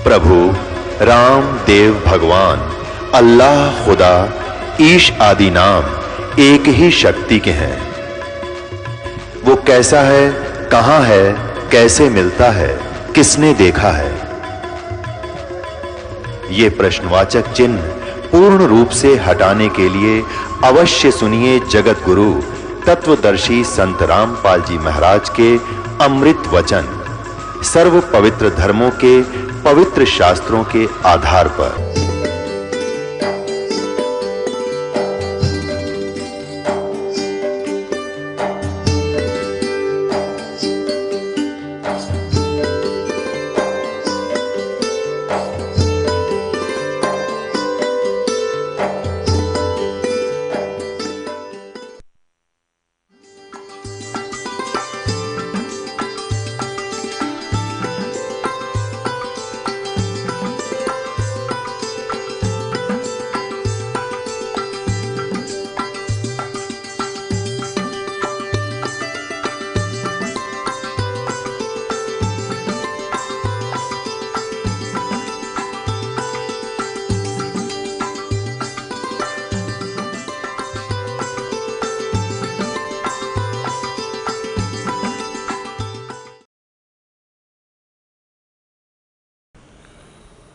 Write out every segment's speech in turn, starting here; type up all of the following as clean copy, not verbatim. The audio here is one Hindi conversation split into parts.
प्रभु राम देव भगवान अल्लाह खुदा ईश आदि नाम एक ही शक्ति के हैं। वो कैसा है, कहां है, कैसे मिलता है, किसने देखा है? ये प्रश्नवाचक चिन्ह पूर्ण रूप से हटाने के लिए अवश्य सुनिए जगत गुरु तत्वदर्शी संत रामपाल जी महाराज के अमृत वचन सर्व पवित्र धर्मों के पवित्र शास्त्रों के आधार पर।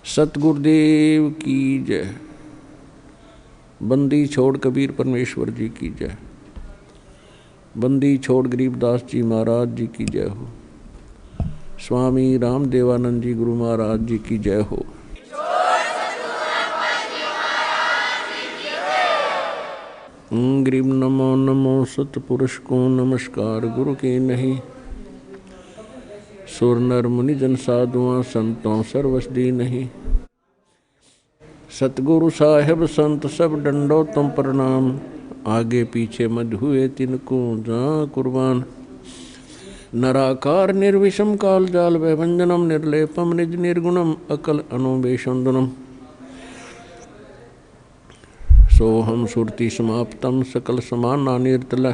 सतगुरुदेव की जय। बंदी छोड़ कबीर परमेश्वर जी की जय। बंदी छोड़ गरीबदास जी महाराज जी की जय हो। स्वामी रामदेवानंद जी गुरु महाराज जी की जय हो। गरीब नमो नमो सतपुरुष को नमस्कार गुरु की नहीं। सुर नर मुनि जन साधुआं संतों सर्वसदी नहीं। सतगुरु साहेब संत सब डंडो तुम प्रणाम। आगे पीछे मद हुए तिनको जहाँ कुर्बान। नराकार निर्विषम काल जाल व्यंजनम निर्लेपम निज निर्गुणम अकल अनुबेशंदनम। सोहम सुरति समाप्तम सकल समाना निर्तल।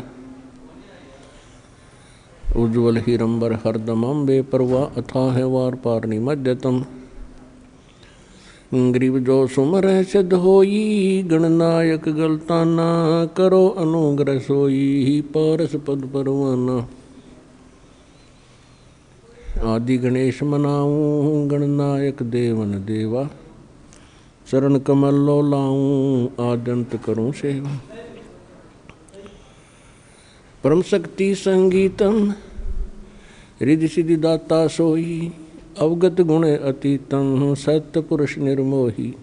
उज्ज्वल हिरंबर हरदमम बेपरवाह अथाह वार पार निमज्जतम। गरीब जो सुमर सिद्ध होई गणनायक गलताना। करो अनुग्रह सोई पारस पद परवाना। आदि गणेश मनाऊं गणनायक देवन देवा। चरण कमल लो लाऊं आदंत करूं सेवा। परम शक्ति संगीतम रिद्धि सिद्धि दाता सोई। अवगत गुण अतीतम सत्य पुरुष निर्मोही।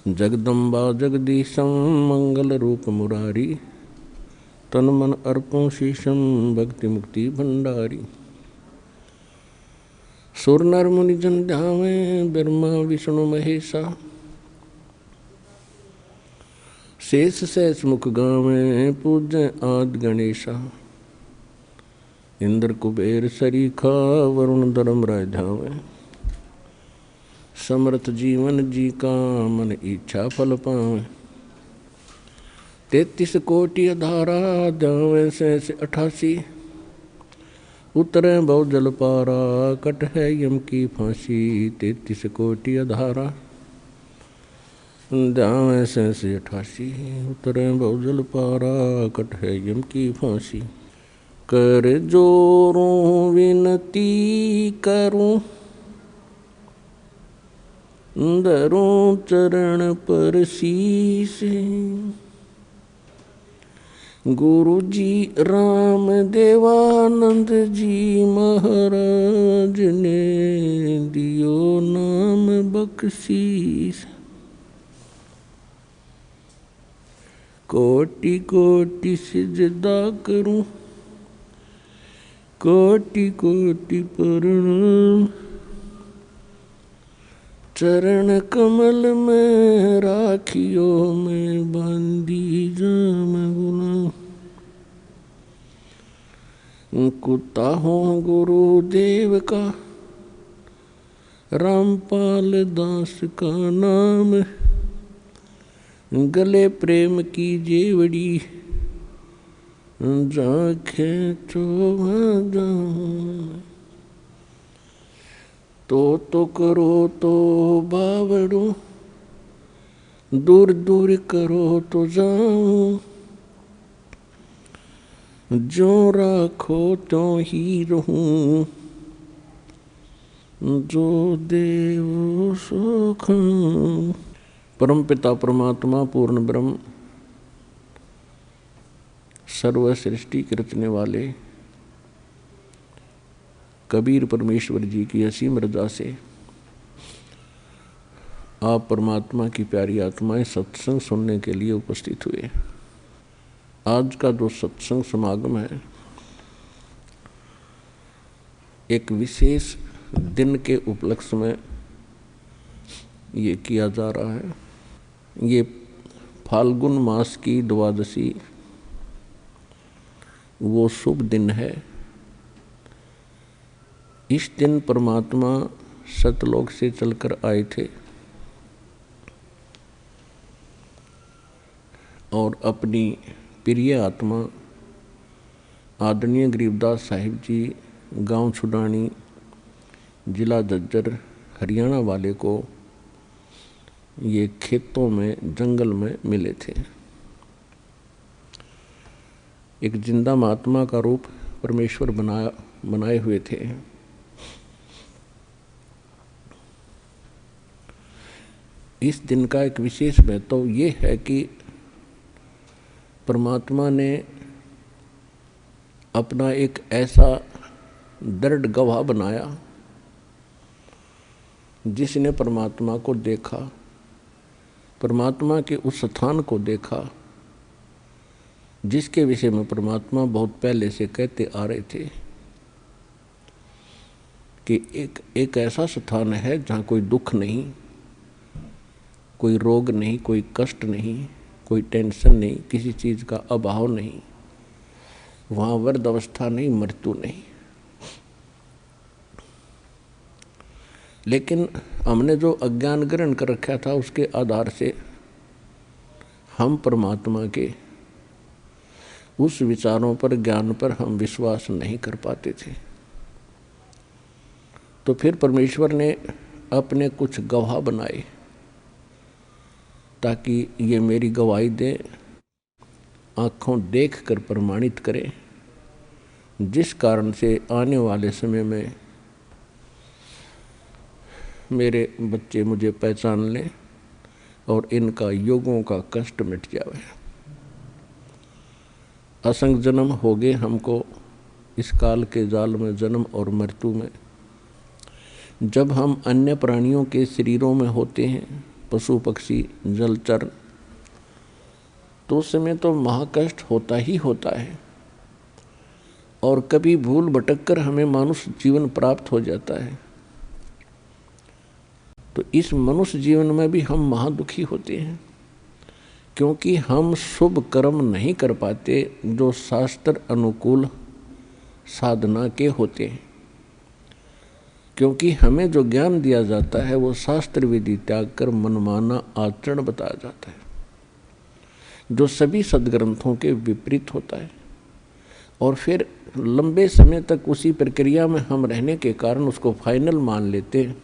जगदम्बा जगदीशम मंगल रूप मुरारी। तन मन अर्पों शीशम भक्ति मुक्ति भंडारी। सुर नर मुनि जन ध्यावें ब्रह्मा विष्णु महेशा। शेष शेष मुख गावें पूजें आदि गणेशा। इंद्र कुबेर सरीखा वरुण धर्म राय ध्यावें। समर्थ जीवन जी का मन इच्छा फल पावें। 33 कोटि अधारा ध्यावें शेष 88। उतरे बहु जल पारा कट है यम की फांसी। 33 कोटि अधारा ध्यावें शेष 88। उतरे बहु जल पारा कट है यम की फांसी। कर जोरों विनती करूं धरूं चरण पर शीश। गुरु जी राम देवानंद जी महाराज ने दियो नाम बख्शीश। कोटि कोटि सिजदा करूं कोटि कोटि प्रणाम। चरण कमल में राखियो मैं बंदी जाम गुलाम। कुत्ता हूँ गुरुदेव का रामपाल दास का नाम। गले प्रेम की जेवड़ी जाखे चोभा जाऊं। तो करो तो बावड़ो, दूर दूर करो तो जाऊं, जो राखो तो ही रहूं, जो देव सो खाऊं। परम पिता परमात्मा पूर्ण ब्रह्म सर्व सृष्टि के रचने वाले कबीर परमेश्वर जी की असीम रजा से आप परमात्मा की प्यारी आत्माएं सत्संग सुनने के लिए उपस्थित हुए। आज का जो सत्संग समागम है एक विशेष दिन के उपलक्ष्य में ये किया जा रहा है। ये फाल्गुन मास की द्वादशी वो शुभ दिन है। इस दिन परमात्मा सतलोक से चलकर आए थे और अपनी प्रिय आत्मा आदरणीय गरीबदास साहिब जी गांव छुडानी जिला झज्जर हरियाणा वाले को ये खेतों में जंगल में मिले थे। एक जिंदा महात्मा का रूप परमेश्वर बनाए हुए थे। इस दिन का एक विशेष महत्व ये है कि परमात्मा ने अपना एक ऐसा दृढ़ गवाह बनाया जिसने परमात्मा को देखा, परमात्मा के उस स्थान को देखा जिसके विषय में परमात्मा बहुत पहले से कहते आ रहे थे कि एक ऐसा स्थान है जहाँ कोई दुख नहीं, कोई रोग नहीं, कोई कष्ट नहीं, कोई टेंशन नहीं, किसी चीज़ का अभाव नहीं, वहाँ वृद्ध अवस्था नहीं, मृत्यु नहीं। लेकिन हमने जो अज्ञान ग्रहण कर रखा था उसके आधार से हम परमात्मा के उस विचारों पर, ज्ञान पर हम विश्वास नहीं कर पाते थे। तो फिर परमेश्वर ने अपने कुछ गवाह बनाए ताकि ये मेरी गवाही दे, आँखों देख कर प्रमाणित करें, जिस कारण से आने वाले समय में मेरे बच्चे मुझे पहचान लें और इनका युगों का कष्ट मिट जाए। असंख्य जन्म हो गए हमको इस काल के जाल में, जन्म और मृत्यु में। जब हम अन्य प्राणियों के शरीरों में होते हैं, पशु पक्षी जलचर, तो उस समय तो महाकष्ट होता ही होता है और कभी भूल भटक कर हमें मनुष्य जीवन प्राप्त हो जाता है। तो इस मनुष्य जीवन में भी हम महादुखी होते हैं क्योंकि हम शुभ कर्म नहीं कर पाते जो शास्त्र अनुकूल साधना के होते हैं। क्योंकि हमें जो ज्ञान दिया जाता है वो शास्त्र विधि त्याग कर मनमाना आचरण बताया जाता है, जो सभी सदग्रंथों के विपरीत होता है। और फिर लंबे समय तक उसी प्रक्रिया में हम रहने के कारण उसको फाइनल मान लेते हैं,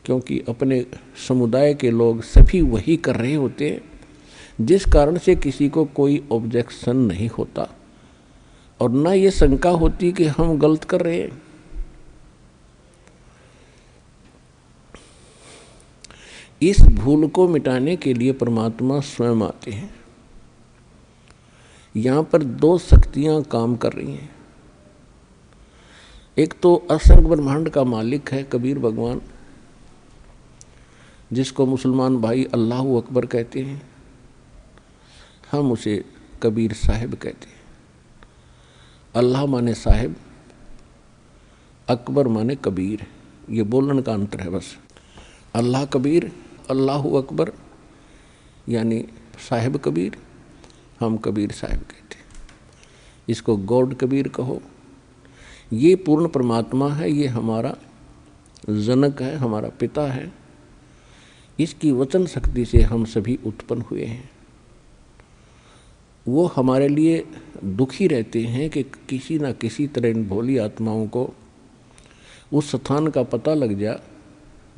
क्योंकि अपने समुदाय के लोग सभी वही कर रहे होते हैं, जिस कारण से किसी को कोई ऑब्जेक्शन नहीं होता और ना ये शंका होती कि हम गलत कर रहे हैं। इस भूल को मिटाने के लिए परमात्मा स्वयं आते हैं। यहाँ पर दो शक्तियाँ काम कर रही हैं। एक तो असंख्य ब्रह्मांड का मालिक है कबीर भगवान, जिसको मुसलमान भाई अल्लाह अकबर कहते हैं, हम उसे कबीर साहिब कहते हैं। अल्लाह माने साहिब, अकबर माने कबीर, ये बोलने का अंतर है बस। अल्लाह कबीर, अल्लाह अकबर यानी साहिब कबीर, हम कबीर साहिब कहते हैं। इसको गॉड कबीर कहो। ये पूर्ण परमात्मा है, ये हमारा जनक है, हमारा पिता है। इसकी वचन शक्ति से हम सभी उत्पन्न हुए हैं। वो हमारे लिए दुखी रहते हैं कि किसी न किसी तरह इन भोली आत्माओं को उस स्थान का पता लग जा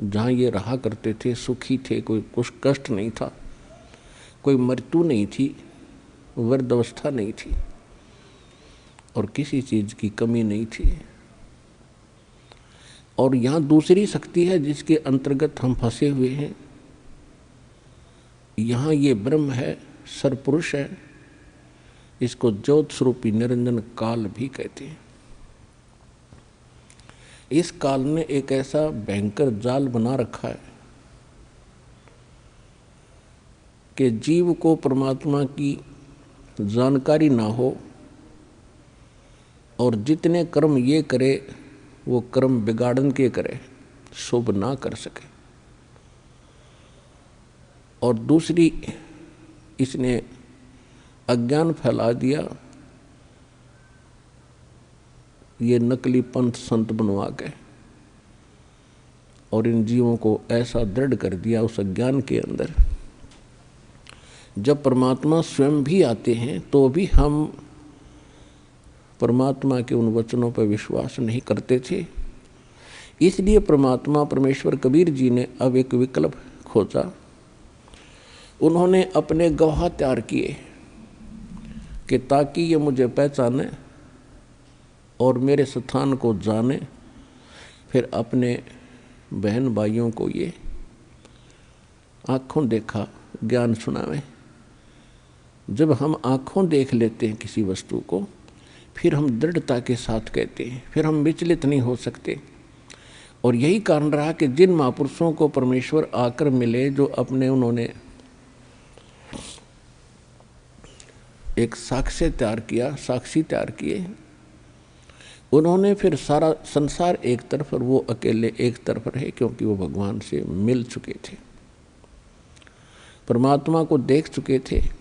जहाँ ये रहा करते थे, सुखी थे, कोई कुछ कष्ट नहीं था, कोई मृत्यु नहीं थी, वृद्धावस्था नहीं थी और किसी चीज की कमी नहीं थी। और यहाँ दूसरी शक्ति है जिसके अंतर्गत हम फंसे हुए हैं। यहाँ ये ब्रह्म है, सरपुरुष है, इसको ज्योत स्वरूपी निरंजन काल भी कहते हैं। इस काल ने एक ऐसा भयंकर जाल बना रखा है कि जीव को परमात्मा की जानकारी ना हो और जितने कर्म ये करे वो कर्म बिगाड़न के करे, शुभ ना कर सके। और दूसरी, इसने अज्ञान फैला दिया, ये नकली पंथ संत बनवा के, और इन जीवों को ऐसा दृढ़ कर दिया उस अज्ञान के अंदर। जब परमात्मा स्वयं भी आते हैं तो भी हम परमात्मा के उन वचनों पर विश्वास नहीं करते थे। इसलिए परमात्मा परमेश्वर कबीर जी ने अब एक विकल्प खोजा। उन्होंने अपने गवाह तैयार किए कि ताकि ये मुझे पहचाने और मेरे स्थान को जाने, फिर अपने बहन भाइयों को ये आँखों देखा ज्ञान सुनावे। जब हम आँखों देख लेते हैं किसी वस्तु को, फिर हम दृढ़ता के साथ कहते हैं, फिर हम विचलित नहीं हो सकते। और यही कारण रहा कि जिन महापुरुषों को परमेश्वर आकर मिले, जो अपने उन्होंने एक साक्ष्य तैयार किया, साक्षी तैयार किए, उन्होंने फिर सारा संसार एक तरफ और वो अकेले एक तरफ रहे, क्योंकि वो भगवान से मिल चुके थे, परमात्मा को देख चुके थे।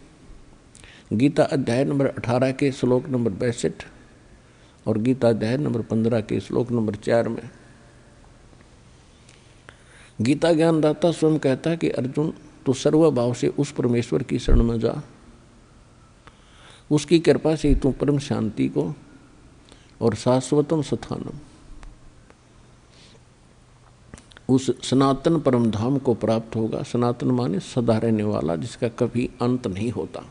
गीता अध्याय नंबर 18 के श्लोक नंबर 62 और गीता अध्याय नंबर 15 के श्लोक नंबर 4 में गीता ज्ञानदाता स्वयं कहता है कि अर्जुन, तू सर्वभाव से उस परमेश्वर की शरण में जा, उसकी कृपा से तू परम शांति को और शाश्वतम स्थानम, उस सनातन परम धाम को प्राप्त होगा। सनातन माने सदा रहने वाला, जिसका कभी अंत नहीं होता।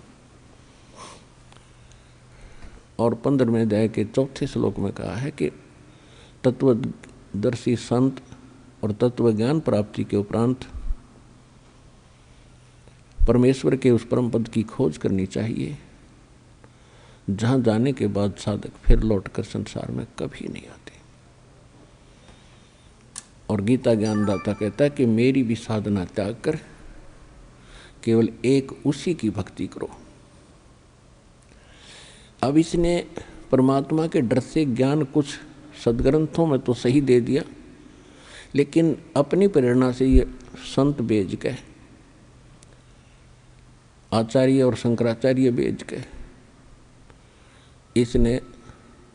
और 15वें अध्याय के 4थे श्लोक में कहा है कि तत्वदर्शी संत और तत्व ज्ञान प्राप्ति के उपरांत परमेश्वर के उस परम पद की खोज करनी चाहिए, जहाँ जाने के बाद साधक फिर लौटकर संसार में कभी नहीं आते। और गीता ज्ञानदाता कहता है कि मेरी भी साधना त्याग कर केवल एक उसी की भक्ति करो। अब इसने परमात्मा के डर से ज्ञान कुछ सदग्रंथों में तो सही दे दिया, लेकिन अपनी प्रेरणा से ये संत बेच के, आचार्य और शंकराचार्य बेच के, इसने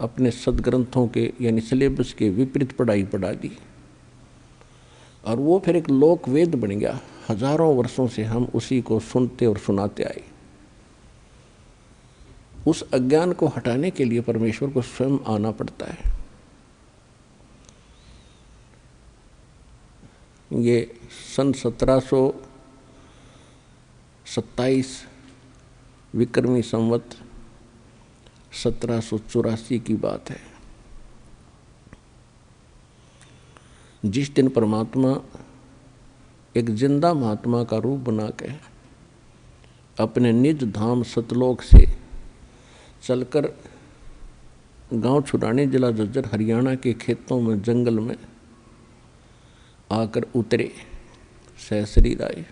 अपने सदग्रंथों के यानी सिलेबस के विपरीत पढ़ाई पढ़ा दी, और वो फिर एक लोक वेद बन गया। हजारों वर्षों से हम उसी को सुनते और सुनाते आए। उस अज्ञान को हटाने के लिए परमेश्वर को स्वयं आना पड़ता है। ये सन 1727 विक्रमी संवत 1784 की बात है, जिस दिन परमात्मा एक जिंदा महात्मा का रूप बना के अपने निज धाम सतलोक से चलकर गांव छुड़ाने जिला झज्जर हरियाणा के खेतों में जंगल में आकर उतरे सहसरी राय,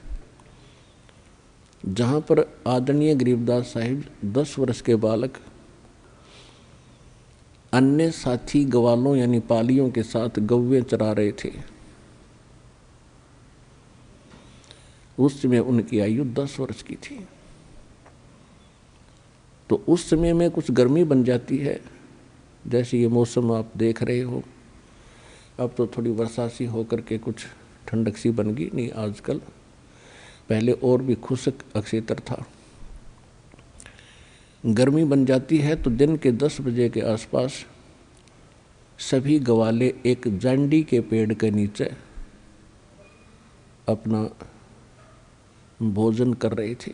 जहाँ पर आदरणीय गरीबदास साहिब 10 वर्ष के बालक अन्य साथी गवालों यानी पालियों के साथ गौवें चरा रहे थे। उस समय उनकी आयु 10 वर्ष की थी। तो उस समय में कुछ गर्मी बन जाती है, जैसे ये मौसम आप देख रहे हो। अब तो थोड़ी वर्षा सी होकर के कुछ ठंडक सी बन गई, नहीं आजकल, पहले और भी खुशक अक्षेत्र था। गर्मी बन जाती है तो दिन के 10 बजे के आसपास सभी ग्वाले एक जांडी के पेड़ के नीचे अपना भोजन कर रहे थे।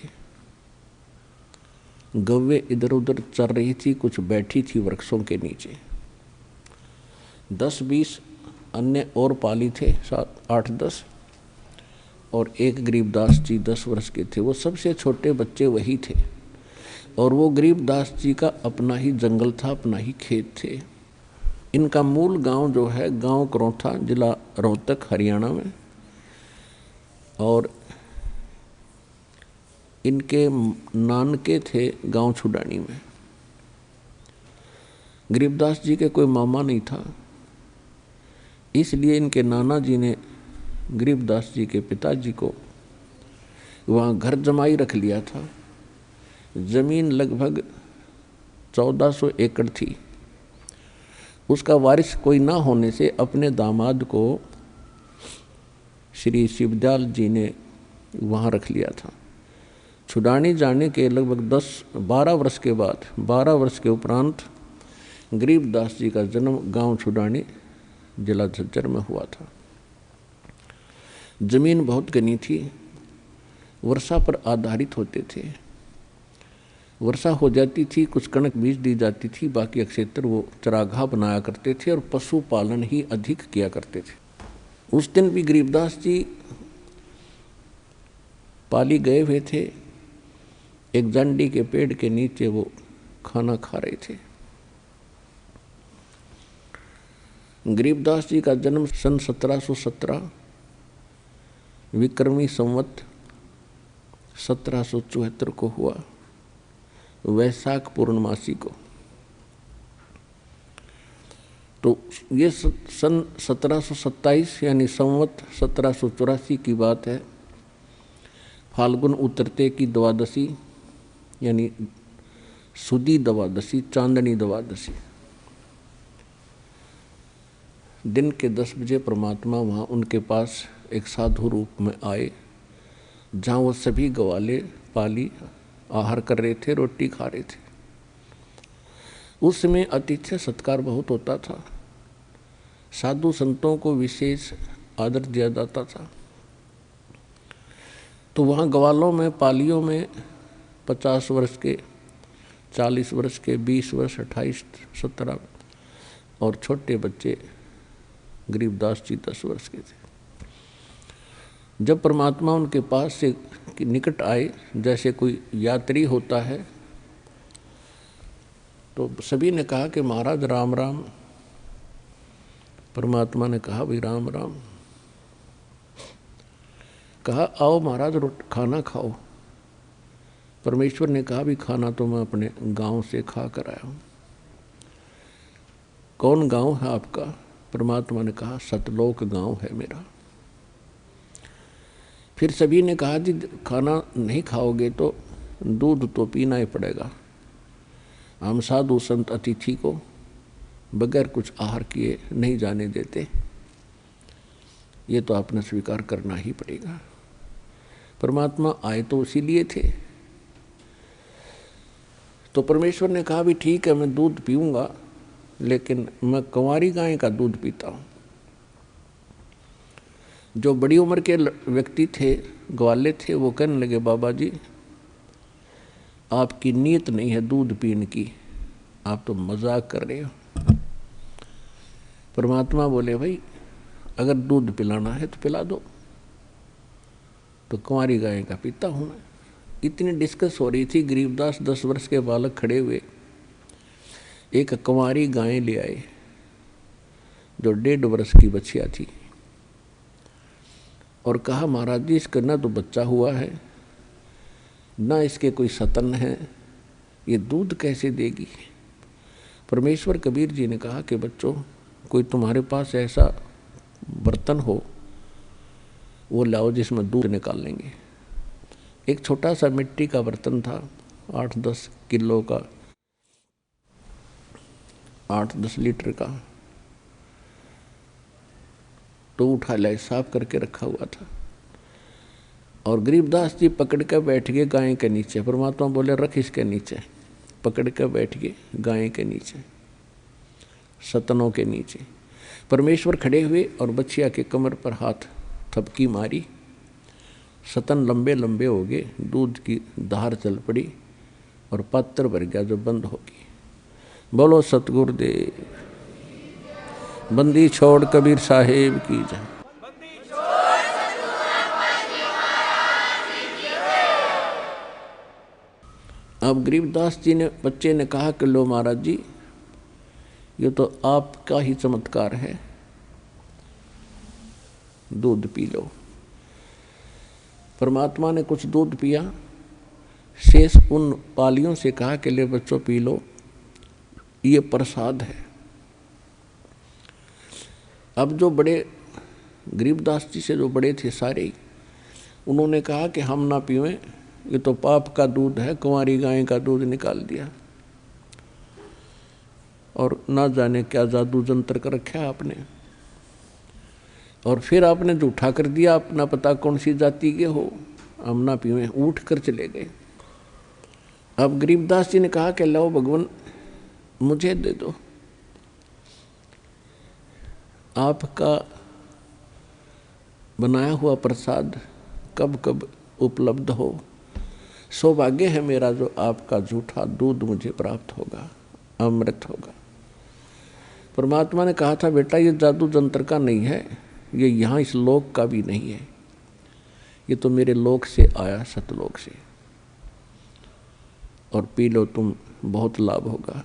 गव्वे इधर उधर चर रही थी, कुछ बैठी थी वृक्षों के नीचे। 10-20 अन्य और पाली थे, 7-8-10, और एक गरीबदास जी 10 वर्ष के थे। वो सबसे छोटे बच्चे वही थे। और वो गरीबदास जी का अपना ही जंगल था, अपना ही खेत थे। इनका मूल गांव जो है गांव करौथा, जिला रोहतक, हरियाणा में। और इनके नानके थे गांव छुडानी में। गरीबदास जी के कोई मामा नहीं था, इसलिए इनके नाना जी ने गरीबदास जी के पिताजी को वहाँ घर जमाई रख लिया था। जमीन लगभग 1400 एकड़ थी। उसका वारिस कोई ना होने से अपने दामाद को श्री शिवदयाल जी ने वहाँ रख लिया था। छुडानी जाने के लगभग 10-12 वर्ष के बाद, 12 वर्ष के उपरांत गरीबदास जी का जन्म गांव छुडानी, जिला झज्जर में हुआ था। जमीन बहुत घनी थी, वर्षा पर आधारित होते थे। वर्षा हो जाती थी, कुछ कणक बीज दी जाती थी, बाकी क्षेत्र वो चरागाह बनाया करते थे और पशुपालन ही अधिक किया करते थे। उस दिन भी गरीबदास जी पाली गए हुए थे। एक जांडी के पेड़ के नीचे वो खाना खा रहे थे। गरीबदास जी का जन्म सन 1717 विक्रमी संवत 1774 को हुआ, वैशाख पूर्णमासी को। तो ये सन 1727 यानी संवत 1784 की बात है। फाल्गुन उतरते की द्वादशी यानी सुदी द्वादशी, चांदनी द्वादशी, दिन के 10 बजे परमात्मा वहाँ उनके पास एक साधु रूप में आए, जहाँ वो सभी ग्वाले पाली आहार कर रहे थे, रोटी खा रहे थे। उस समय आतिथ्य सत्कार बहुत होता था। साधु संतों को विशेष आदर दिया जाता था। तो वहाँ ग्वालों में, पालियों में 50 वर्ष के, 40 वर्ष के, 20 वर्ष, 28, 17 और छोटे बच्चे गरीबदास जी 10 वर्ष के थे। जब परमात्मा उनके पास से निकट आए, जैसे कोई यात्री होता है, तो सभी ने कहा कि महाराज राम राम। परमात्मा ने कहा भाई राम राम। कहा आओ महाराज खाना खाओ। परमेश्वर ने कहा भी खाना तो मैं अपने गांव से खा कर आया हूँ। कौन गांव है आपका? परमात्मा ने कहा सतलोक गांव है मेरा। फिर सभी ने कहा जी खाना नहीं खाओगे तो दूध तो पीना ही पड़ेगा। हम साधु संत अतिथि को बगैर कुछ आहार किए नहीं जाने देते, ये तो आपने स्वीकार करना ही पड़ेगा। परमात्मा आए तो इसीलिए थे। तो परमेश्वर ने कहा भी ठीक है, मैं दूध पीऊंगा, लेकिन मैं कंवारी गाय का दूध पीता हूँ। जो बड़ी उम्र के व्यक्ति थे, ग्वाले थे, वो कहने लगे बाबा जी आपकी नीयत नहीं है दूध पीने की, आप तो मजाक कर रहे हो। परमात्मा बोले भाई अगर दूध पिलाना है तो पिला दो। तो कुंवारी गाय का पीता हूँ मैं। इतनी डिस्कस हो रही थी। गरीबदास 10 वर्ष के बालक खड़े हुए एक कुंवारी गाय ले आए जो 1.5 वर्ष की बच्चिया थी, और कहा महाराज जी इसका ना तो बच्चा हुआ है, ना इसके कोई सतन है, ये दूध कैसे देगी? परमेश्वर कबीर जी ने कहा कि बच्चों कोई तुम्हारे पास ऐसा बर्तन हो वो लाओ जिसमें दूध निकाल लेंगे। एक छोटा सा मिट्टी का बर्तन था, 8-10 किलो का, 8-10 लीटर का। तो उठा लाए, साफ करके रखा हुआ था। और गरीबदास जी पकड़ कर बैठ गए गाय के नीचे। परमात्मा बोले रख इसके नीचे। पकड़ कर बैठ गए गाय के नीचे। सतनों के नीचे। परमेश्वर खड़े हुए और बछिया के कमर पर हाथ थपकी मारी, सतन लंबे लंबे हो गए, दूध की धार चल पड़ी और पात्र भर गया जो बंद होगी। बोलो सतगुरुदेव, बंदी छोड़ कबीर साहेब की जय। अब गरीबदास जी ने, बच्चे ने कहा कि लो महाराज जी, ये तो आपका ही चमत्कार है, दूध पी लो। परमात्मा ने कुछ दूध पिया, शेष उन पालियों से कहा कि ले बच्चों पी लो, ये प्रसाद है। अब जो बड़े गरीबदास जी से जो बड़े थे सारे, उन्होंने कहा कि हम ना पीवें, ये तो पाप का दूध है, कुंवारी गाय का दूध निकाल दिया और ना जाने क्या जादू जंतर कर रखा है आपने, और फिर आपने झूठा कर दिया, अपना पता कौन सी जाति के हो, हम ना पीवें, उठ कर चले गए। अब गरीबदास जी ने कहा कि लो भगवान मुझे दे दो, आपका बनाया हुआ प्रसाद कब कब उपलब्ध हो, सौभाग्य है मेरा जो आपका झूठा दूध मुझे प्राप्त होगा, अमृत होगा। परमात्मा ने कहा था बेटा ये जादू जंत्र का नहीं है, ये यहाँ इस लोक का भी नहीं है, ये तो मेरे लोक से आया, सतलोक से, और पी लो तुम, बहुत लाभ होगा।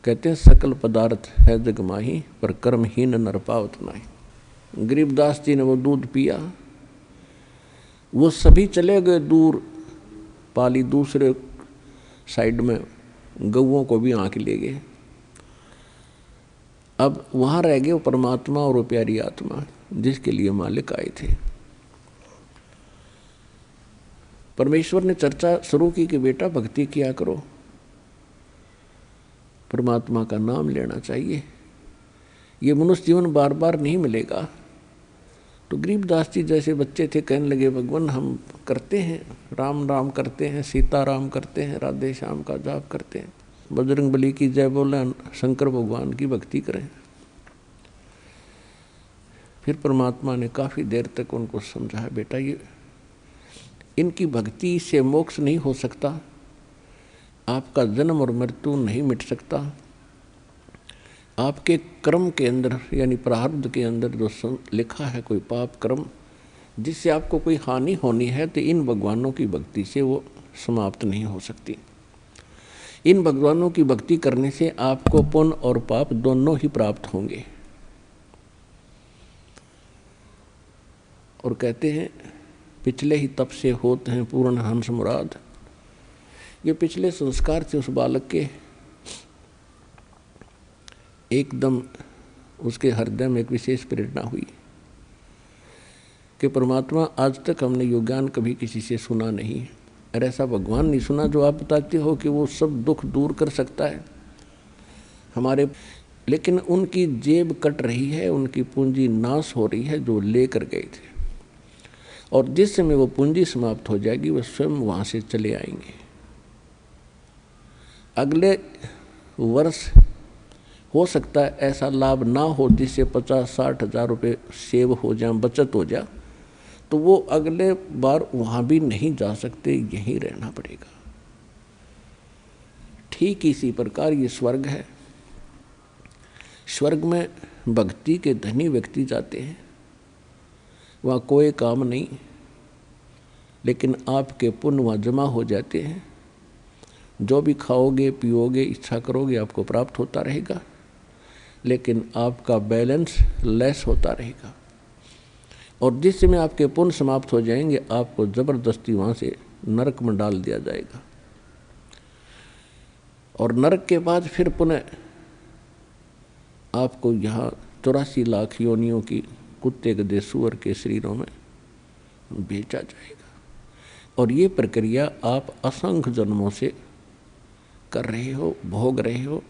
कहते हैं सकल पदार्थ है जग माही, पर कर्महीन नर पावत नाही। गरीबदास जी ने वो दूध पिया, वो सभी चले गए दूर, पाली दूसरे साइड में गऊओं को भी आंक ले गए। अब वहाँ रह गए वो परमात्मा और वो प्यारी आत्मा जिसके लिए मालिक आए थे। परमेश्वर ने चर्चा शुरू की कि बेटा भक्ति किया करो, परमात्मा का नाम लेना चाहिए, ये मनुष्य जीवन बार बार नहीं मिलेगा। तो गरीबदास जी जैसे बच्चे थे कहने लगे भगवान हम करते हैं, राम राम करते हैं, सीता राम करते हैं, राधे श्याम का जाप करते हैं, बजरंग बली की जय बोले, शंकर भगवान की भक्ति करें। फिर परमात्मा ने काफ़ी देर तक उनको समझाया बेटा ये इनकी भक्ति से मोक्ष नहीं हो सकता, आपका जन्म और मृत्यु नहीं मिट सकता, आपके कर्म के अंदर यानी प्रारब्ध के अंदर जो लिखा है कोई पाप कर्म जिससे आपको कोई हानि होनी है, तो इन भगवानों की भक्ति से वो समाप्त नहीं हो सकती। इन भगवानों की भक्ति करने से आपको पुण्य और पाप दोनों ही प्राप्त होंगे। और कहते हैं पिछले ही तप से होते हैं पूर्ण हंस मुराद। ये पिछले संस्कार थे उस बालक के, एकदम उसके हृदय में एक विशेष प्रेरणा हुई कि परमात्मा आज तक हमने यो ज्ञान कभी किसी से सुना नहीं है, और ऐसा भगवान नहीं सुना जो आप बताते हो कि वो सब दुख दूर कर सकता है हमारे, लेकिन उनकी जेब कट रही है, उनकी पूंजी नाश हो रही है जो लेकर गए थे, और जिस समय वो पूंजी समाप्त हो जाएगी वो स्वयं वहाँ से चले आएंगे। अगले वर्ष हो सकता है ऐसा लाभ ना हो जिससे 50-60 हज़ार रुपये सेव हो जाए, बचत हो जाए, तो वो अगले बार वहाँ भी नहीं जा सकते, यहीं रहना पड़ेगा। ठीक इसी प्रकार ये स्वर्ग है। स्वर्ग में भक्ति के धनी व्यक्ति जाते हैं, वहाँ कोई काम नहीं, लेकिन आपके पुण्य वहाँ जमा हो जाते हैं। जो भी खाओगे पियोगे इच्छा करोगे आपको प्राप्त होता रहेगा, लेकिन आपका बैलेंस लेस होता रहेगा, और जिस समय आपके पुण्य समाप्त हो जाएंगे आपको जबरदस्ती वहाँ से नरक में डाल दिया जाएगा, और नरक के बाद फिर पुनः आपको यहाँ 84 लाख योनियों की कुत्ते गधे सूअर के शरीरों में बेचा जाएगा। और ये प्रक्रिया आप असंख्य जन्मों से कर रहे हो, भोग रहे हो,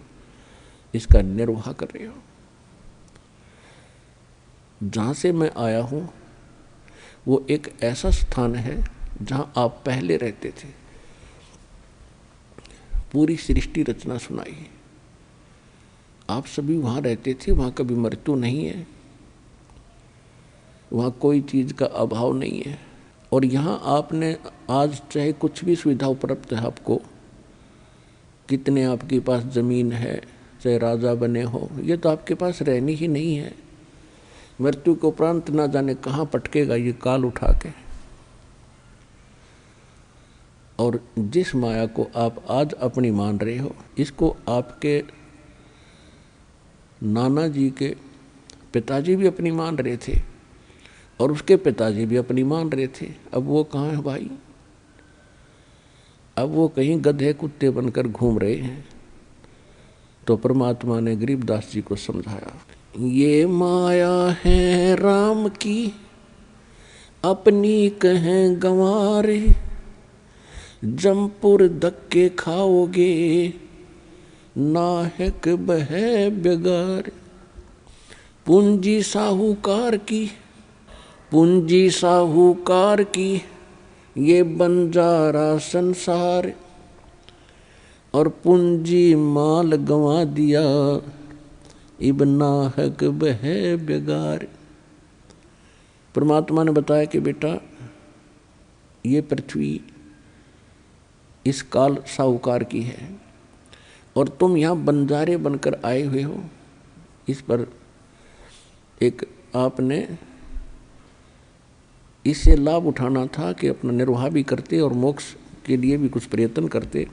इसका निर्वाह कर रहे हो। जहाँ से मैं आया हूँ वो एक ऐसा स्थान है जहाँ आप पहले रहते थे। पूरी सृष्टि रचना सुनाई, आप सभी वहाँ रहते थे, वहाँ कभी मृत्यु नहीं है, वहाँ कोई चीज़ का अभाव नहीं है। और यहाँ आपने आज चाहे कुछ भी सुविधा उपलब्ध है आपको, कितने आपके पास ज़मीन है, चाहे राजा बने हो, ये तो आपके पास रहनी ही नहीं है। मृत्यु के उपरांत ना जाने कहाँ पटकेगा ये काल उठा के। और जिस माया को आप आज अपनी मान रहे हो, इसको आपके नाना जी के पिताजी भी अपनी मान रहे थे और उसके पिताजी भी अपनी मान रहे थे। अब वो कहाँ है भाई? अब वो कहीं गधे कुत्ते बनकर घूम रहे हैं। तो परमात्मा ने गरीबदास जी को समझाया, ये माया है राम की, अपनी कहें गंवारे, जमपुर धक्के खाओगे, नाहक बहे बेगार। पूंजी साहूकार की, पूंजी साहूकार की, ये बंजारा संसार, और पूंजी माल गंवा दिया, इब नाहक बहे बेगार। परमात्मा ने बताया कि बेटा ये पृथ्वी इस काल साहूकार की है और तुम यहाँ बंजारे बनकर आए हुए हो। इस पर एक आपने इससे लाभ उठाना था कि अपना निर्वाह भी करते और मोक्ष के लिए भी कुछ प्रयत्न करते।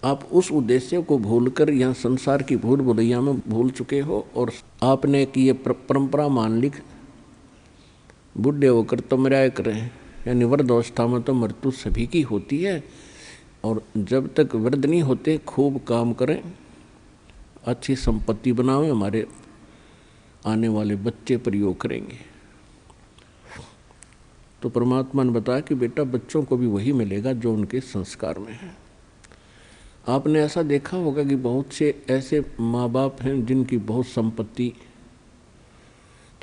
आप उस उद्देश्य को भूलकर यहाँ संसार की भूल भुलैया में भूल चुके हो और आपने कि ये परंपरा मान ली, बूढ़े होकर तो मराया करें, यानी वृद्धावस्था में तो मृत्यु सभी की होती है। और जब तक वृद्ध नहीं होते खूब काम करें, अच्छी संपत्ति बनावें, हमारे आने वाले बच्चे प्रयोग करेंगे। तो परमात्मा ने बताया कि बेटा बच्चों को भी वही मिलेगा जो उनके संस्कार में है। आपने ऐसा देखा होगा कि बहुत से ऐसे माँ बाप हैं जिनकी बहुत संपत्ति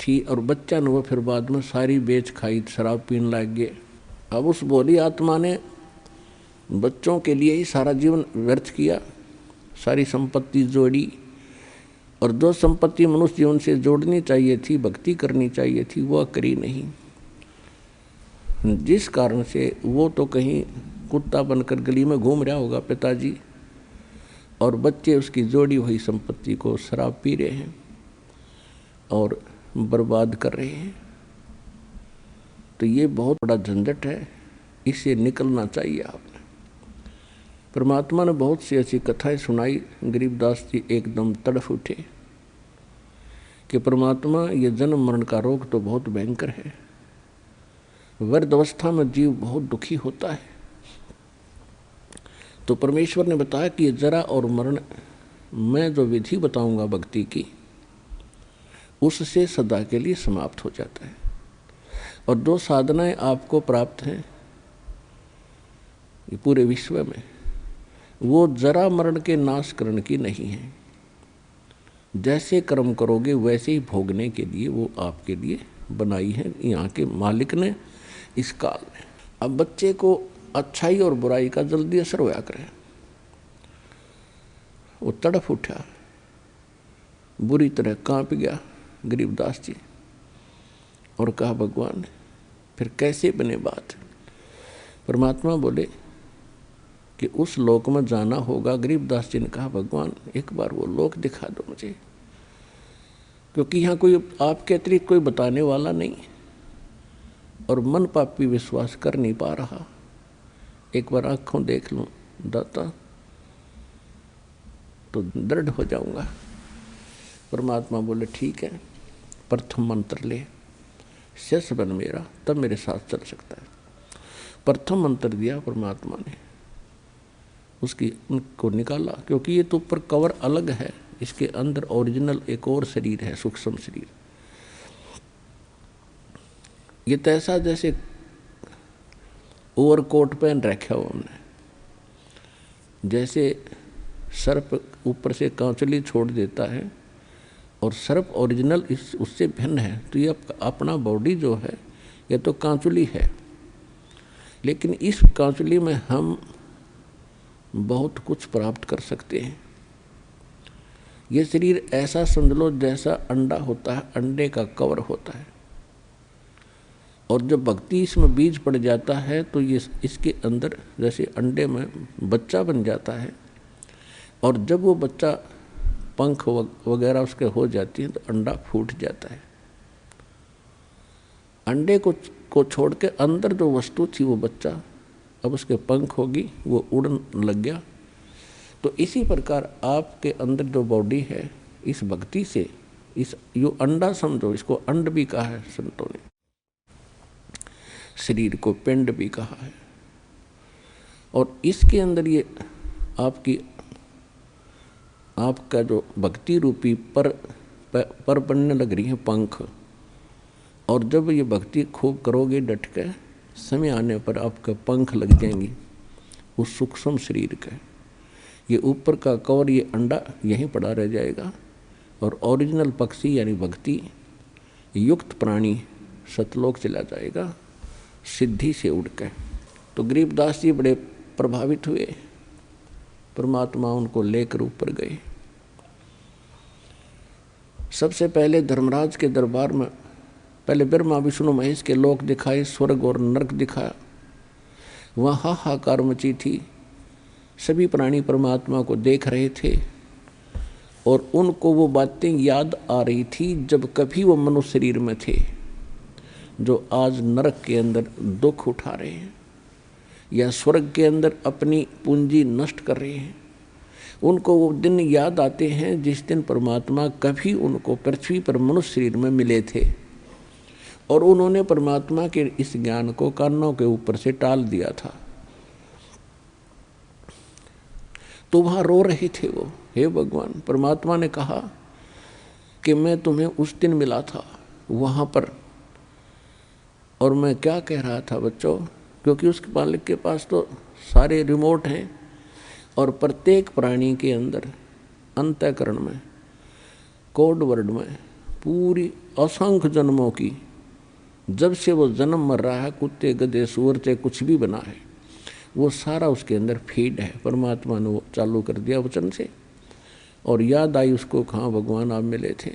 थी और बच्चा ने वो फिर बाद में सारी बेच खाई, शराब पीने लग गए। अब उस बोली आत्मा ने बच्चों के लिए ही सारा जीवन व्यर्थ किया, सारी संपत्ति जोड़ी, और जो संपत्ति मनुष्य जीवन से जोड़नी चाहिए थी, भक्ति करनी चाहिए थी, वह करी नहीं। जिस कारण से वो तो कहीं कुत्ता बनकर गली में घूम रहा होगा पिताजी, और बच्चे उसकी जोड़ी हुई संपत्ति को शराब पी रहे हैं और बर्बाद कर रहे हैं। तो ये बहुत बड़ा झंझट है, इससे निकलना चाहिए आपने। परमात्मा ने बहुत सी ऐसी कथाएं सुनाई, गरीबदास जी एकदम तड़फ उठे कि परमात्मा ये जन्म मरण का रोग तो बहुत भयंकर है। वृद्ध अवस्था में जीव बहुत दुखी होता है। तो परमेश्वर ने बताया कि ये जरा और मरण मैं जो विधि बताऊंगा भक्ति की, उससे सदा के लिए समाप्त हो जाता है। और दो साधनाएं आपको प्राप्त हैं ये पूरे विश्व में, वो जरा मरण के नाश करने की नहीं है। जैसे कर्म करोगे वैसे ही भोगने के लिए वो आपके लिए बनाई है यहाँ के मालिक ने इस काल में। अब बच्चे को अच्छाई और बुराई का जल्दी असर होया करे, वो तड़फ उठा, बुरी तरह कांप गया गरीबदास जी और कहा भगवान फिर कैसे बने बात। परमात्मा बोले कि उस लोक में जाना होगा। गरीबदास जी ने कहा भगवान एक बार वो लोक दिखा दो मुझे, क्योंकि यहाँ कोई आपके अतिरिक्त कोई बताने वाला नहीं और मन पापी विश्वास कर नहीं पा रहा। एक बार आँखों देख लूँ दाता तो दृढ़ हो जाऊंगा। परमात्मा बोले ठीक है, प्रथम मंत्र ले, शेष बन मेरा, तब मेरे साथ चल सकता है। प्रथम मंत्र दिया परमात्मा ने, उसकी उनको निकाला, क्योंकि ये तो ऊपर कवर अलग है, इसके अंदर ओरिजिनल एक और शरीर है, सूक्ष्म शरीर। ये तो ऐसा जैसे ओवरकोट पहन रखा हो हमने, जैसे सर्प ऊपर से कांचली छोड़ देता है और सर्प ओरिजिनल इस उससे भिन्न है। तो ये अपना बॉडी जो है ये तो कांचुली है, लेकिन इस कांचुली में हम बहुत कुछ प्राप्त कर सकते हैं। ये शरीर ऐसा समझ लो जैसा अंडा होता है, अंडे का कवर होता है, और जब भक्ति इसमें बीज पड़ जाता है तो ये इसके अंदर जैसे अंडे में बच्चा बन जाता है, और जब वो बच्चा पंख वगैरह उसके हो जाती है तो अंडा फूट जाता है। अंडे को छोड़ के अंदर जो वस्तु थी वो बच्चा, अब उसके पंख होगी, वो उड़न लग गया। तो इसी प्रकार आपके अंदर जो बॉडी है, इस भक्ति से इस यो अंडा समझो, इसको अंड भी कहा है संतों ने, शरीर को पिंड भी कहा है, और इसके अंदर ये आपका जो भक्ति रूपी पर बनने लग रही है पंख, और जब ये भक्ति खूब करोगे डट के, समय आने पर आपके पंख लग जाएंगी उस सूक्ष्म शरीर के। ये ऊपर का कवर, ये अंडा यहीं पड़ा रह जाएगा, और ओरिजिनल पक्षी यानी भक्ति युक्त प्राणी सतलोक चला जाएगा सिद्धि से उड़ के। तो गरीबदास जी बड़े प्रभावित हुए, परमात्मा उनको लेकर ऊपर गए। सबसे पहले धर्मराज के दरबार में पहले ब्रह्मा विष्णु महेश के लोक दिखाए, स्वर्ग और नरक दिखाया। वहाँ हाहाकार मची थी, सभी प्राणी परमात्मा को देख रहे थे, और उनको वो बातें याद आ रही थी जब कभी वो मनुष्य शरीर में थे, जो आज नरक के अंदर दुख उठा रहे हैं या स्वर्ग के अंदर अपनी पूंजी नष्ट कर रहे हैं। उनको वो दिन याद आते हैं जिस दिन परमात्मा कभी उनको पृथ्वी पर मनुष्य शरीर में मिले थे, और उन्होंने परमात्मा के इस ज्ञान को कानों के ऊपर से टाल दिया था। तो वहाँ रो रहे थे वो, हे भगवान, परमात्मा ने कहा कि मैं तुम्हें उस दिन मिला था वहाँ पर, और मैं क्या कह रहा था बच्चों, क्योंकि उसके मालिक के पास तो सारे रिमोट हैं, और प्रत्येक प्राणी के अंदर अंतःकरण में कोड वर्ड में पूरी असंख्य जन्मों की, जब से वो जन्म मर रहा है, कुत्ते गधे सूअर से कुछ भी बना है, वो सारा उसके अंदर फीड है। परमात्मा ने वो चालू कर दिया वचन से, और याद आई उसको, कहाँ भगवान आप मिले थे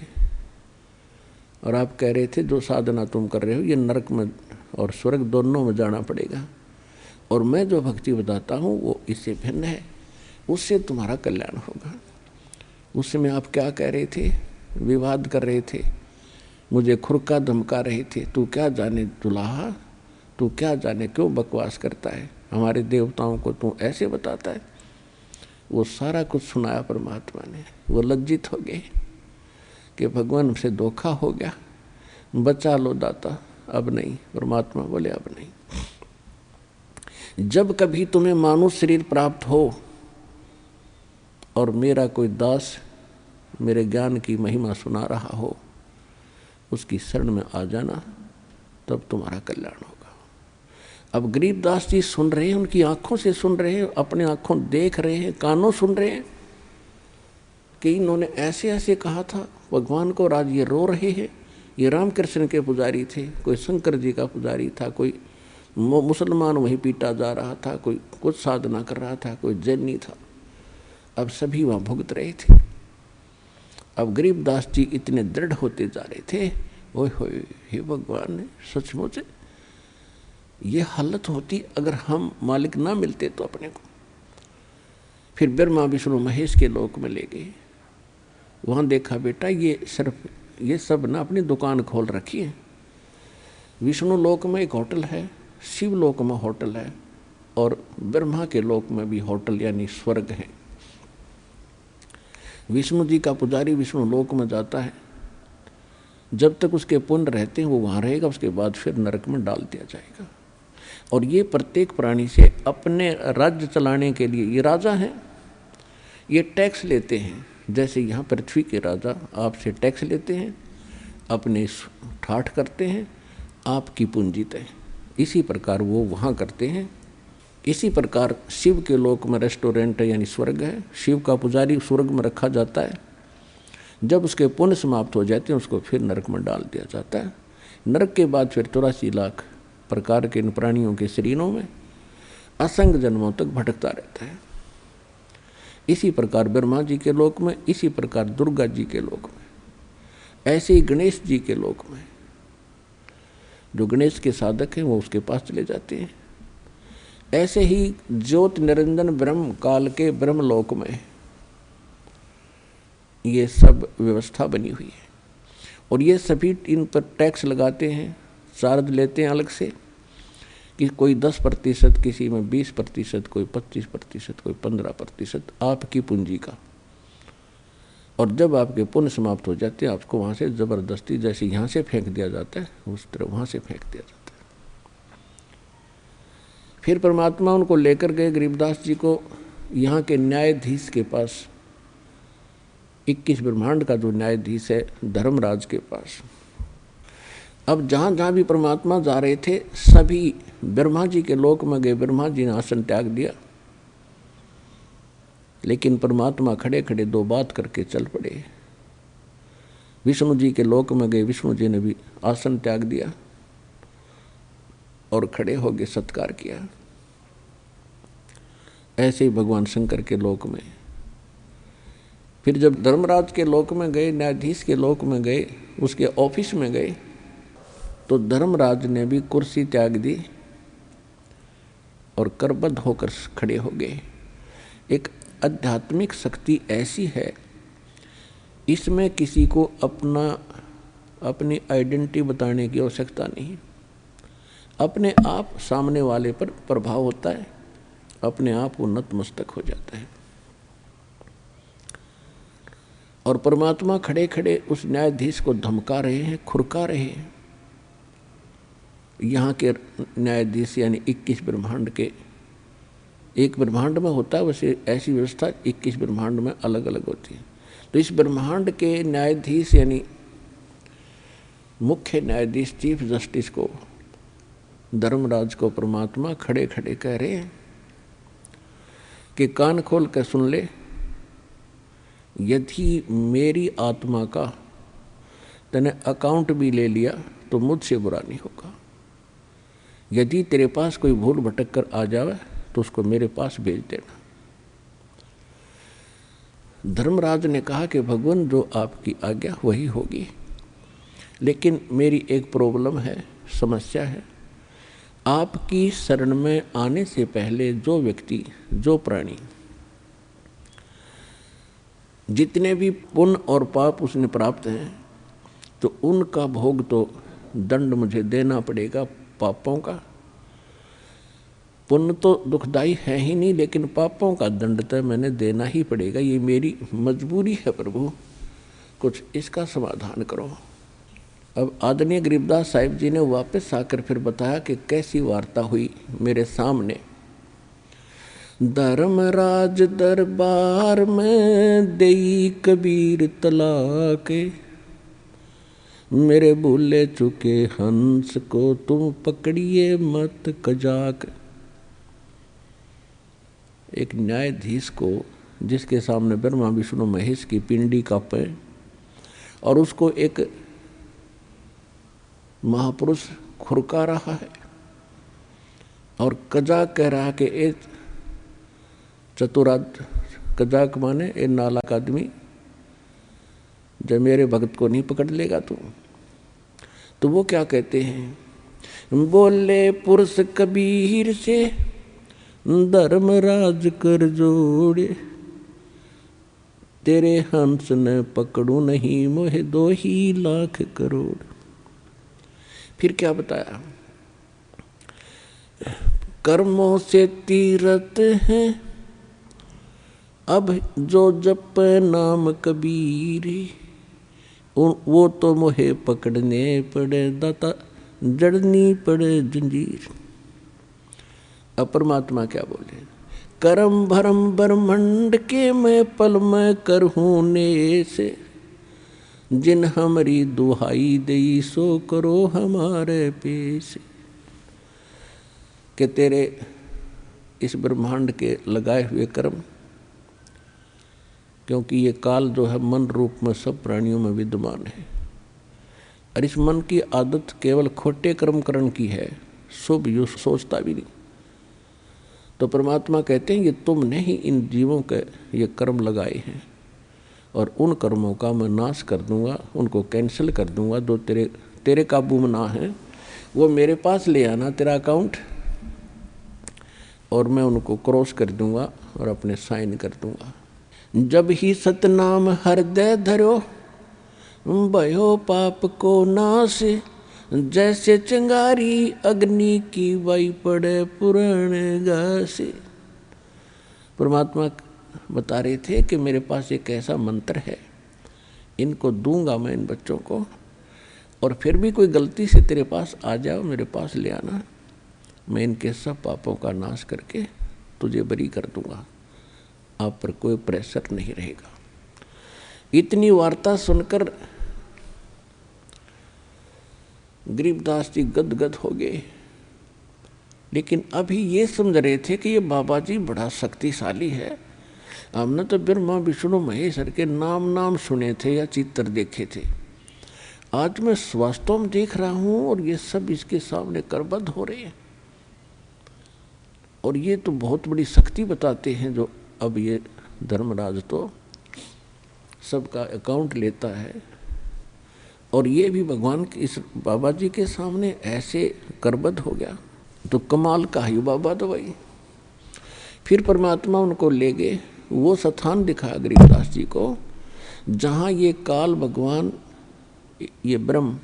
और आप कह रहे थे जो साधना तुम कर रहे हो ये नरक में और स्वर्ग दोनों में जाना पड़ेगा, और मैं जो भक्ति बताता हूँ वो इससे भिन्न है, उससे तुम्हारा कल्याण होगा। उस समय आप क्या कह रहे थे, विवाद कर रहे थे, मुझे खुरका धमका रहे थे, तू क्या जाने दुल्हा, तू क्या जाने क्यों बकवास करता है, हमारे देवताओं को तू ऐसे बताता है। वो सारा कुछ सुनाया परमात्मा ने। वो लज्जित हो गए कि भगवान से धोखा हो गया, बचा लो दाता, अब नहीं। परमात्मा बोले अब नहीं। जब कभी तुम्हें मानुष शरीर प्राप्त हो और मेरा कोई दास मेरे ज्ञान की महिमा सुना रहा हो, उसकी शरण में आ जाना, तब तुम्हारा कल्याण होगा। अब गरीबदास जी सुन रहे हैं, उनकी आंखों से सुन रहे हैं, अपने आंखों देख रहे हैं, कानों सुन रहे हैं कि इन्होंने ऐसे ऐसे कहा था भगवान को, और आज ये रो रहे हैं। ये रामकृष्ण के पुजारी थे, कोई शंकर जी का पुजारी था, कोई मुसलमान वहीं पीटा जा रहा था, कोई कुछ साधना कर रहा था, कोई जैनी था। अब सभी वहाँ भुगत रहे थे। अब गरीबदास जी इतने दृढ़ होते जा रहे थे, ओए होए, हे भगवान ने सचमुच ये हालत होती अगर हम मालिक ना मिलते तो अपने को। फिर ब्रह्मा विष्णु महेश के लोक में ले गए। वहाँ देखा बेटा ये सब ना अपनी दुकान खोल रखी है। विष्णु लोक में एक होटल है, शिव लोक में होटल है, और ब्रह्मा के लोक में भी होटल यानी स्वर्ग है। विष्णु जी का पुजारी विष्णु लोक में जाता है, जब तक उसके पुण्य रहते हैं वो वहाँ रहेगा, उसके बाद फिर नरक में डाल दिया जाएगा। और ये प्रत्येक प्राणी से अपने राज्य चलाने के लिए, ये राजा हैं, ये टैक्स लेते हैं। जैसे यहाँ पृथ्वी के राजा आपसे टैक्स लेते हैं, अपने ठाठ करते हैं, आपकी पूंजी तय। इसी प्रकार वो वहाँ करते हैं। इसी प्रकार शिव के लोक में रेस्टोरेंट है यानी स्वर्ग है, शिव का पुजारी स्वर्ग में रखा जाता है। जब उसके पुण्य समाप्त हो जाते हैं उसको फिर नरक में डाल दिया जाता है। नरक के बाद फिर 84 लाख प्रकार के इन प्राणियों के शरीरों में असंख्य जन्मों तक भटकता रहता है। इसी प्रकार ब्रह्मा जी के लोक में, इसी प्रकार दुर्गा जी के लोक में, ऐसे ही गणेश जी के लोक में जो गणेश के साधक हैं वो उसके पास चले जाते हैं। ऐसे ही ज्योत निरंजन ब्रह्म काल के ब्रह्मलोक में ये सब व्यवस्था बनी हुई है और ये सभी इन पर टैक्स लगाते हैं, चार्ज लेते हैं अलग से कि कोई 10%, किसी में 20%, कोई 25%, कोई 15% आपकी पूंजी का। और जब आपके पुण्य समाप्त हो जाते हैं आपको वहाँ से जबरदस्ती जैसे यहाँ से फेंक दिया जाता है उस तरह वहाँ से फेंक दिया जाता है। फिर परमात्मा उनको लेकर गए गरीबदास जी को यहाँ के न्यायाधीश के पास, 21 ब्रह्मांड का जो न्यायाधीश है धर्मराज के पास। अब जहाँ जहाँ भी परमात्मा जा रहे थे सभी ब्रह्मा जी के लोक में गए। ब्रह्मा जी ने आसन त्याग दिया, लेकिन परमात्मा खड़े खड़े 2 बात करके चल पड़े। विष्णु जी के लोक में गए, विष्णु जी ने भी आसन त्याग दिया और खड़े हो गए, सत्कार किया। ऐसे ही भगवान शंकर के लोक में। फिर जब धर्मराज के लोक में गए, न्यायाधीश के लोक में गए, उसके ऑफिस में गए, तो धर्मराज ने भी कुर्सी त्याग दी और करबद्ध होकर खड़े हो गए। एक आध्यात्मिक शक्ति ऐसी है, इसमें किसी को अपनी आइडेंटिटी बताने की आवश्यकता नहीं। अपने आप सामने वाले पर प्रभाव होता है, अपने आप वो नतमस्तक हो जाता है। और परमात्मा खड़े खड़े उस न्यायाधीश को धमका रहे हैं, खुरका रहे हैं। यहाँ के न्यायाधीश यानी 21 ब्रह्मांड के, एक ब्रह्मांड में होता है वैसे ऐसी व्यवस्था 21 ब्रह्मांड में अलग अलग होती है। तो इस ब्रह्मांड के न्यायाधीश यानी मुख्य न्यायाधीश चीफ जस्टिस को, धर्मराज को परमात्मा खड़े खड़े कह रहे हैं कि कान खोल कर सुन ले, यदि मेरी आत्मा का तूने अकाउंट भी ले लिया तो मुझसे बुरा नहीं होगा। यदि तेरे पास कोई भूल भटक कर आ जावे तो उसको मेरे पास भेज देना। धर्मराज ने कहा कि भगवान जो आपकी आज्ञा वही होगी, लेकिन मेरी एक प्रॉब्लम है, समस्या है। आपकी शरण में आने से पहले जो व्यक्ति, जो प्राणी जितने भी पुण्य और पाप उसने प्राप्त हैं, तो उनका भोग तो दंड मुझे देना पड़ेगा पापों का। पुण्य तो दुखदाई है ही नहीं, लेकिन पापों का दंड तो मैंने देना ही पड़ेगा, ये मेरी मजबूरी है प्रभु, कुछ इसका समाधान करो। अब आदरणीय गरीबदास साहिब जी ने वापस आकर फिर बताया कि कैसी वार्ता हुई मेरे सामने। धर्मराज दरबार में देई कबीर तलाक, मेरे भूले चुके हंस को तुम पकड़िए मत कजाक। एक न्यायाधीश को जिसके सामने ब्रह्मा विष्णु महेश की पिंडी कांपे और उसको एक महापुरुष खुरका रहा है और कजाक कह रहा है कि ए चतुराद, कजाक माने ए नालायक आदमी, जब मेरे भक्त को नहीं पकड़ लेगा तो वो क्या कहते हैं, बोले पुरुष कबीर से धर्मराज कर जोड़े, तेरे हंस न पकड़ू नहीं मोहे 2 ही लाख करोड़। फिर क्या बताया, कर्मों से तीरथ हैं अब जो जप नाम कबीर, वो तो मोहे पकड़ने पड़े दाता जड़नी पड़े जंजीर। अब परमात्मा क्या बोले, करम भरम ब्रह्मंड के मैं पल में करहूँ ने से, जिन हमारी दुहाई दई सो करो हमारे पेश। कि तेरे इस ब्रह्मांड के लगाए हुए कर्म, क्योंकि ये काल जो है मन रूप में सब प्राणियों में विद्यमान है, और इस मन की आदत केवल खोटे कर्म करण की है, शुभ यो सोचता भी नहीं। तो परमात्मा कहते हैं ये तुमने ही इन जीवों के ये कर्म लगाए हैं और उन कर्मों का मैं नाश कर दूंगा, उनको कैंसिल कर दूंगा। जो तेरे काबू में ना है वो मेरे पास ले आना तेरा अकाउंट, और मैं उनको क्रॉस कर दूंगा और अपने साइन कर दूंगा। जब ही सतनाम हृदय धरो भयो पाप को नाश, जैसे चिंगारी अग्नि की वाई पड़े पुराने घास। परमात्मा बता रहे थे कि मेरे पास एक ऐसा मंत्र है, इनको दूंगा मैं इन बच्चों को, और फिर भी कोई गलती से तेरे पास आ जाओ, मेरे पास ले आना, मैं इनके सब पापों का नाश करके तुझे बरी कर दूंगा, आप पर कोई प्रेशर नहीं रहेगा। इतनी वार्ता सुनकर गरीबदास जी गदगद हो गए, लेकिन अभी ये समझ रहे थे कि ये बाबा जी बड़ा शक्तिशाली है। हमने तो ब्रह्मा विष्णु महेश्वर के नाम सुने थे या चित्र देखे थे, आज मैं वास्तव में देख रहा हूँ और ये सब इसके सामने करबद्ध हो रहे हैं, और ये तो बहुत बड़ी शक्ति बताते हैं। जो अब ये धर्मराज तो सबका अकाउंट लेता है, और ये भी भगवान के इस बाबा जी के सामने ऐसे करबद्ध हो गया, तो कमाल का ही बाबा तो भाई। फिर परमात्मा उनको ले गए, वो स्थान दिखाया गरीबदास जी को जहाँ ये काल भगवान, ये ब्रह्म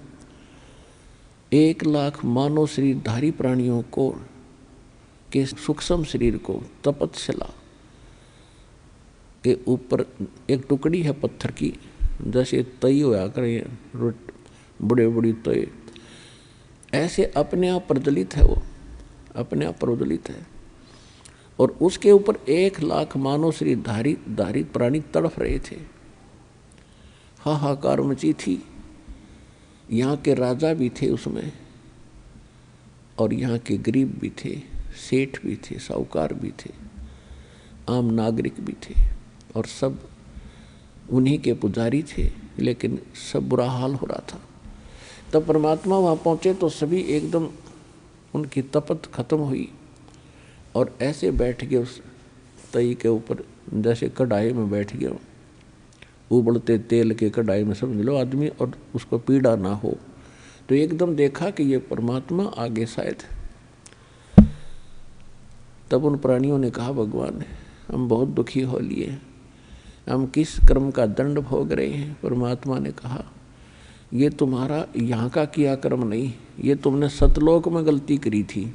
1,00,000 मानव शरीरधारी प्राणियों को के सूक्ष्म शरीर को तपस्या के ऊपर एक टुकड़ी है पत्थर की, जैसे तई होया करे बड़े बड़ी तय, ऐसे अपने आप प्रज्वलित है, वो अपने आप प्रज्वलित है, और उसके ऊपर 1,00,000 मानव शरीरधारी प्राणी तड़फ रहे थे। हाहाकार मची थी। यहाँ के राजा भी थे उसमें, और यहाँ के गरीब भी थे, सेठ भी थे, साहूकार भी थे, आम नागरिक भी थे, और सब उन्हीं के पुजारी थे, लेकिन सब बुरा हाल हो रहा था। तब परमात्मा वहाँ पहुँचे तो सभी एकदम उनकी तपत खत्म हुई, और ऐसे बैठ गए उस तई के ऊपर, जैसे कढ़ाई में बैठ गए, उबलते तेल के कढ़ाई में समझ लो आदमी, और उसको पीड़ा ना हो। तो एकदम देखा कि ये परमात्मा आगे शायद। तब उन प्राणियों ने कहा, भगवान हम बहुत दुखी हो लिए, हम किस कर्म का दंड भोग रहे हैं। परमात्मा ने कहा, ये तुम्हारा यहाँ का किया कर्म नहीं, ये तुमने सतलोक में गलती करी थी,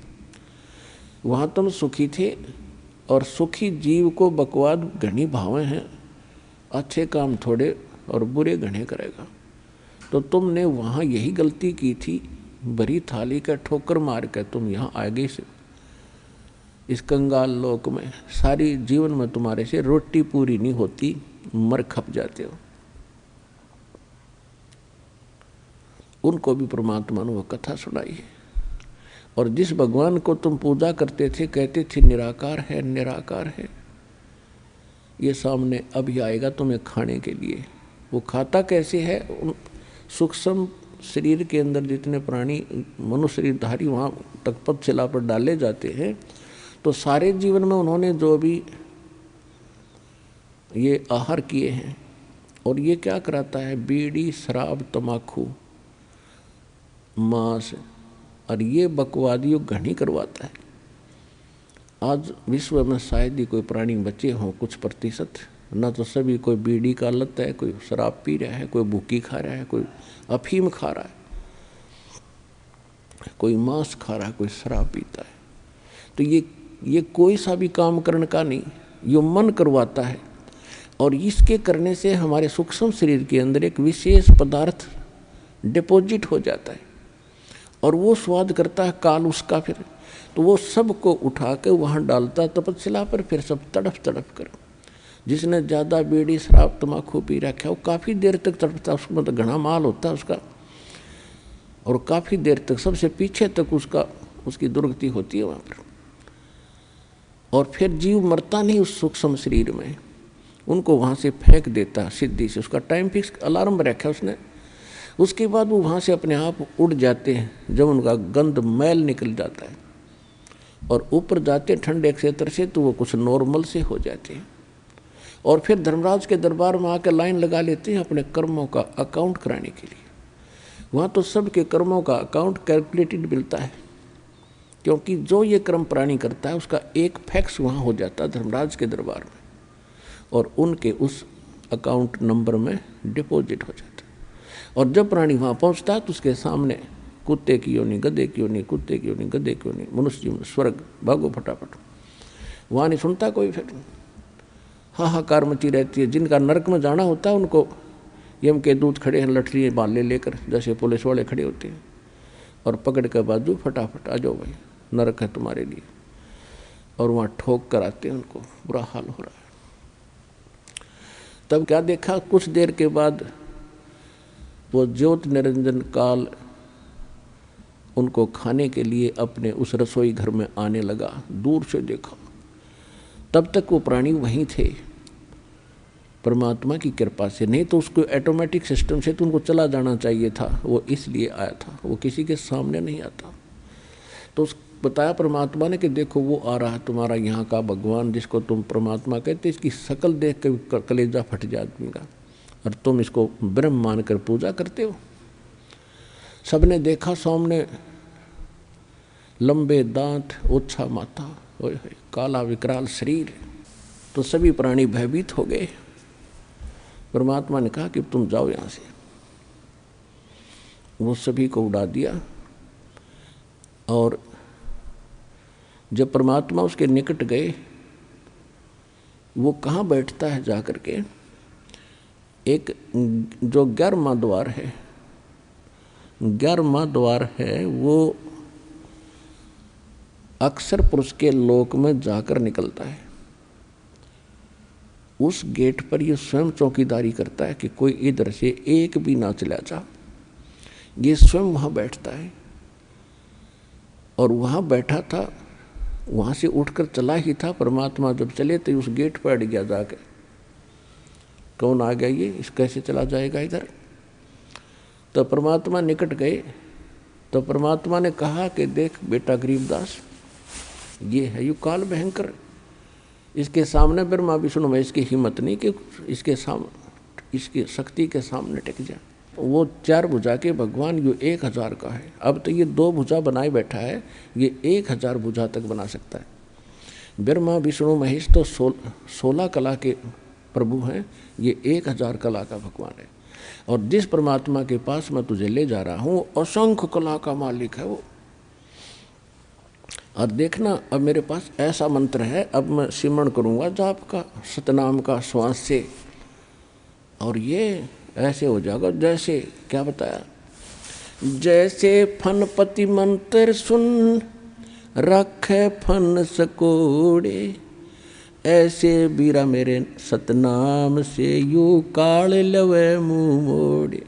वहाँ तुम सुखी थे, और सुखी जीव को बकवाद घनी भावें हैं, अच्छे काम थोड़े और बुरे घने करेगा। तो तुमने वहाँ यही गलती की थी, भरी थाली का ठोकर मार कर तुम यहाँ आगे से इस कंगाल लोक में सारी जीवन में तुम्हारे से रोटी पूरी नहीं होती, मर खप जाते हो। उनको भी परमात्मा ने वो कथा सुनाई है। और जिस भगवान को तुम पूजा करते थे, कहते थे निराकार है निराकार है, ये सामने अभी आएगा तुम्हें खाने के लिए। वो खाता कैसे है? उन सूक्ष्म शरीर के अंदर जितने प्राणी मनुष्य शरीरधारी वहाँ तपस्या पर डाले जाते हैं, तो सारे जीवन में उन्होंने जो भी ये आहार किए हैं, और ये क्या कराता है? बीड़ी, शराब, तमाकू, मांस, और ये बकवादियों घनी करवाता है। आज विश्व में शायद ही कोई प्राणी बचे हों, कुछ प्रतिशत, न तो सभी, कोई बीड़ी का लत है, कोई शराब पी रहा है, कोई भूकी खा रहा है, कोई अफीम खा रहा है, कोई मांस खा रहा है, कोई शराब पीता है। तो ये कोई सा भी काम करने का नहीं, ये मन करवाता है। और इसके करने से हमारे सूक्ष्म शरीर के अंदर एक विशेष पदार्थ डिपॉजिट हो जाता है, और वो स्वाद करता है काल उसका। फिर तो वो सबको उठा के वहाँ डालता तपस्या पर, फिर सब तड़फ तड़फ कर। जिसने ज़्यादा बीड़ी शराब तम्बाकू पी रखा है, वो काफ़ी देर तक तड़पता, उसमें तो घना माल होता है उसका, और काफ़ी देर तक सबसे पीछे तक उसकी दुर्गति होती है वहाँ पर। और फिर जीव मरता नहीं उस सूक्ष्म शरीर में, उनको वहाँ से फेंक देता सिद्धि से। उसका टाइम फिक्स अलार्म रखा उसने, उसके बाद वो वहाँ से अपने आप उड़ जाते हैं। जब उनका गंध मैल निकल जाता है, और ऊपर जाते ठंडे क्षेत्र से तो वो कुछ नॉर्मल से हो जाते हैं, और फिर धर्मराज के दरबार में आकर लाइन लगा लेते हैं अपने कर्मों का अकाउंट कराने के लिए। वहाँ तो सबके कर्मों का अकाउंट कैलकुलेटेड मिलता है, क्योंकि जो ये कर्म प्राणी करता है उसका एक फैक्स वहाँ हो जाता है धर्मराज के दरबार में, और उनके उस अकाउंट नंबर में डिपॉजिट हो जाता है। और जब प्राणी वहाँ पहुँचता है तो उसके सामने कुत्ते की योनि, गधे की योनि, कुत्ते की योनि, गधे की योनि, मनुष्य जीवन, स्वर्ग, भागो फटाफट। वहाँ नहीं सुनता कोई, फिर हाहाकार मची रहती है। जिनका नरक में जाना होता है उनको यम के दूत खड़े हैं लठड़ी बाले लेकर, जैसे पुलिस वाले खड़े होते हैं, और पकड़ कर बाजू फटाफट आ जाओ भाई, नरक है तुम्हारे लिए। और वहाँ ठोक कर आते हैं, उनको बुरा हाल हो रहा है। तब क्या देखा, कुछ देर के बाद वो ज्योत निरंजन काल उनको खाने के लिए अपने उस रसोई घर में आने लगा। दूर से देखा, तब तक वो प्राणी वहीं थे परमात्मा की कृपा से, नहीं तो उसको ऑटोमेटिक सिस्टम से तो उनको चला जाना चाहिए था। वो इसलिए आया था, वो किसी के सामने नहीं आता। तो उस बताया परमात्मा ने कि देखो वो आ रहा है तुम्हारा यहाँ का भगवान, जिसको तुम परमात्मा कहते, इसकी शकल देख के कलेजा फट जाए आदमी का, और तुम इसको ब्रह्म मानकर पूजा करते हो। सबने देखा सामने लंबे दांत, ओछा माथा, काला विकराल शरीर, तो सभी प्राणी भयभीत हो गए। परमात्मा ने कहा कि तुम जाओ यहाँ से। वो सभी को उड़ा दिया, और जब परमात्मा उसके निकट गए, वो कहाँ बैठता है जाकर के, एक जो 11वां द्वार है, 11वां द्वार है, वो अक्सर पुरुष के लोक में जाकर निकलता है। उस गेट पर ये स्वयं चौकीदारी करता है कि कोई इधर से एक भी ना चला जा। ये स्वयं वहाँ बैठता है, और वहाँ बैठा था, वहाँ से उठकर चला ही था। परमात्मा जब चले तो उस गेट पर अड़ गया जाकर, कौन आ गया ये, इस कैसे चला जाएगा इधर। तो परमात्मा निकट गए, तो परमात्मा ने कहा कि देख बेटा गरीबदास, ये है यु काल भयंकर, इसके सामने ब्रह्मा विष्णु महेश की हिम्मत नहीं कि इसके सामने, इसकी शक्ति के सामने टिक जाए। वो 4 भुजा के भगवान यू 1000 का है। अब तो ये 2 भुजा बनाए बैठा है, ये 1000 भुजा तक बना सकता है। ब्रह्मा विष्णु महेश तो 16 कला के प्रभु हैं, ये 1000 कला का भगवान है। और जिस परमात्मा के पास मैं तुझे ले जा रहा हूँ, असंख्य कला का मालिक है वो। और देखना, अब मेरे पास ऐसा मंत्र है, अब मैं सिमरण करूँगा जाप का, सतनाम का, श्वास से, और ये ऐसे हो जाएगा जैसे, क्या बताया, जैसे फनपति मंत्र सुन रखे फन सकोड़े, ऐसे बीरा मेरे सतनाम से यू काल लवे मुँह मोड़े।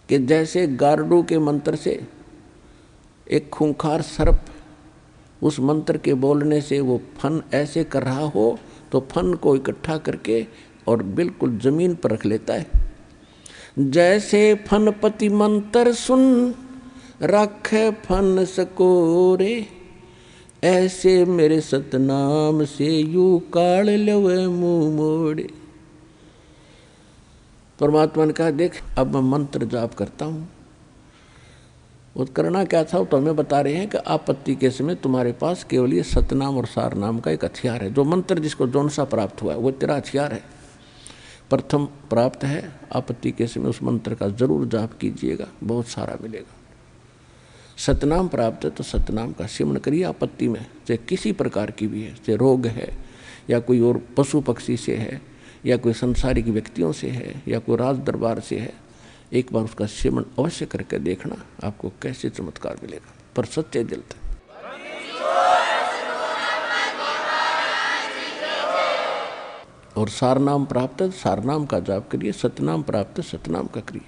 कि जैसे गारडू के मंत्र से एक खूंखार सर्प उस मंत्र के बोलने से वो फन ऐसे कर रहा हो, तो फन को इकट्ठा करके और बिल्कुल जमीन पर रख लेता है। जैसे फनपति मंत्र सुन रखे फन सकोरे, ऐसे मेरे सतनाम से यू काल लवे मुँह मोड़े। परमात्मा ने कहा देख, अब मैं मंत्र जाप करता हूँ। वो करना क्या था, तो हमें बता रहे हैं कि आपत्ति के समय तुम्हारे पास केवल ये सतनाम और सार नाम का एक हथियार है। जो मंत्र जिसको जौन सा प्राप्त हुआ है वो तेरा हथियार है, प्रथम प्राप्त है। आपत्ति के समय उस मंत्र का जरूर जाप कीजिएगा, बहुत सारा मिलेगा। सतनाम प्राप्त है तो सतनाम का सिमरण करिए आपत्ति में, चाहे किसी प्रकार की भी है, चाहे रोग है या कोई और पशु पक्षी से है या कोई संसारिक व्यक्तियों से है या कोई राज दरबार से है। एक बार उसका सिमरण अवश्य करके देखना, आपको कैसे चमत्कार मिलेगा, पर सच्चे दिल से। और सारनाम प्राप्त है, सारनाम का जाप करिए। सतनाम प्राप्त है, सतनाम का करिए।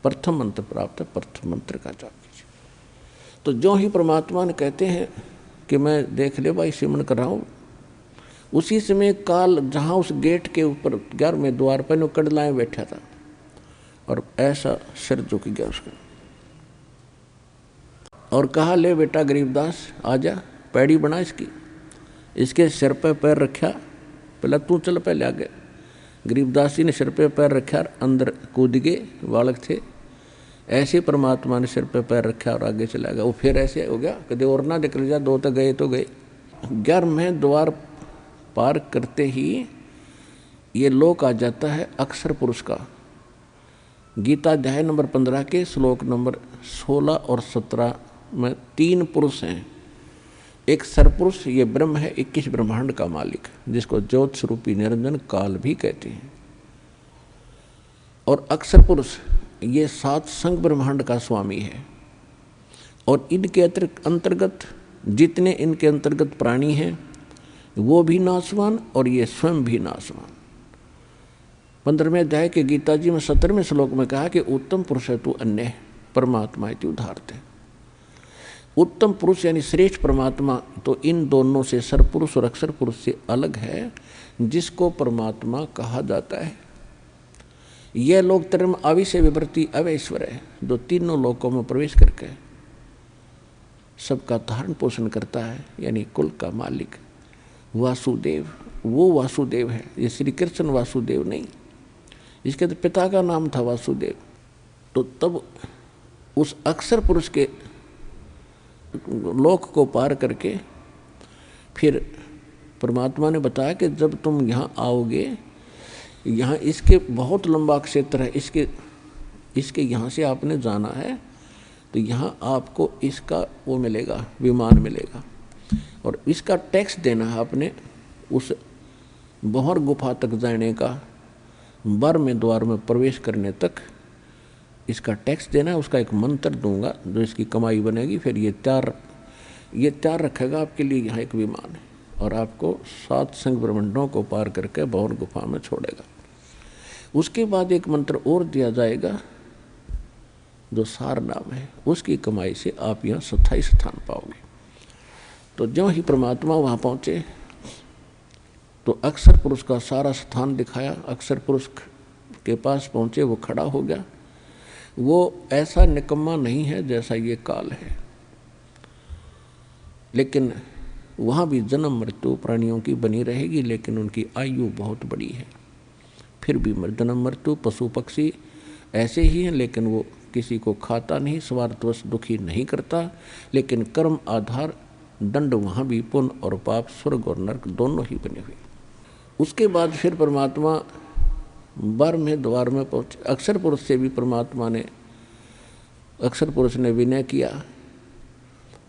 प्रथम मंत्र प्राप्त है, प्रथम मंत्र का जाप कीजिए। तो जो ही परमात्मा ने कहते हैं कि मैं देख ले भाई सिमरण कर रहा हूँ, उसी समय काल जहाँ उस गेट के ऊपर 11वें द्वार पर वो कड़लाए बैठा था और ऐसा सिर झुक गया उसका। और कहा, ले बेटा गरीबदास आजा, पैड़ी बना इसकी। इसके सिर पे पैर रखा, पहले तू चल पहले आगे। गरीबदास जी ने सिर पे पैर रखा और अंदर कूद गए, बालक थे। ऐसे परमात्मा ने सिर पे पैर रखा और आगे चला गया। वो फिर ऐसे हो गया, कदे और ना निकल जा, दो तो गए। 11वें द्वार पार करते ही ये लोक आ जाता है अक्षर पुरुष का। गीता अध्याय नंबर 15 के श्लोक नंबर 16 और 17 में 3 पुरुष हैं। एक सरपुरुष, ये ब्रह्म है, 21 ब्रह्मांड का मालिक, जिसको ज्योत स्वरूपी निरंजन काल भी कहते हैं। और अक्षर पुरुष ये 7 संग ब्रह्मांड का स्वामी है। और इनके अंतर्गत जितने इनके अंतर्गत प्राणी हैं वो भी नाशवान और ये स्वयं भी नाशवान। 15वें अध्याय के गीता जी में 17वें श्लोक में कहा कि उत्तम पुरुष है तू अन्य परमात्मा इति उदाहरते। उत्तम पुरुष यानी श्रेष्ठ परमात्मा तो इन दोनों से, सरपुरुष और अक्षर पुरुष से अलग है, जिसको परमात्मा कहा जाता है। यह लोक धर्म अविषय विवृत्ति अवैश्वर है, जो तीनों लोकों में प्रवेश करके सबका धारण पोषण करता है, यानी कुल का मालिक वासुदेव। वो वासुदेव है, ये श्री कृष्ण वासुदेव नहीं। इसके तो पिता का नाम था वासुदेव। तो तब उस अक्षर पुरुष के लोक को पार करके फिर परमात्मा ने बताया कि जब तुम यहाँ आओगे, यहाँ इसके बहुत लंबा क्षेत्र है, इसके यहाँ से आपने जाना है तो यहाँ आपको इसका वो मिलेगा, विमान मिलेगा, और इसका टैक्स देना है आपने। उस बहर गुफा तक जाने का, 12वें द्वार में प्रवेश करने तक इसका टैक्स देना है। उसका एक मंत्र दूंगा जो इसकी कमाई बनेगी। फिर ये तैयार रखेगा आपके लिए यहाँ एक विमान है, और आपको 7 संग ब्रह्मांडों को पार करके बहर गुफा में छोड़ेगा। उसके बाद एक मंत्र और दिया जाएगा जो सार नाम है, उसकी कमाई से आप यहाँ स्थायी स्थान पाओगे। तो ज्यों ही परमात्मा वहाँ पहुँचे तो अक्षर पुरुष का सारा स्थान दिखाया। अक्षर पुरुष के पास पहुँचे, वो खड़ा हो गया। वो ऐसा निकम्मा नहीं है जैसा ये काल है, लेकिन वहाँ भी जन्म मृत्यु प्राणियों की बनी रहेगी, लेकिन उनकी आयु बहुत बड़ी है। फिर भी जन्म मृत्यु पशु पक्षी ऐसे ही हैं, लेकिन वो किसी को खाता नहीं, स्वार्थवश दुखी नहीं करता। लेकिन कर्म आधार दंड वहाँ भी पुण्य और पाप, स्वर्ग और नरक दोनों ही बने हुए। उसके बाद फिर परमात्मा 12वें द्वार में पहुँचे। अक्षर पुरुष से भी परमात्मा ने, अक्षर पुरुष ने विनय किया,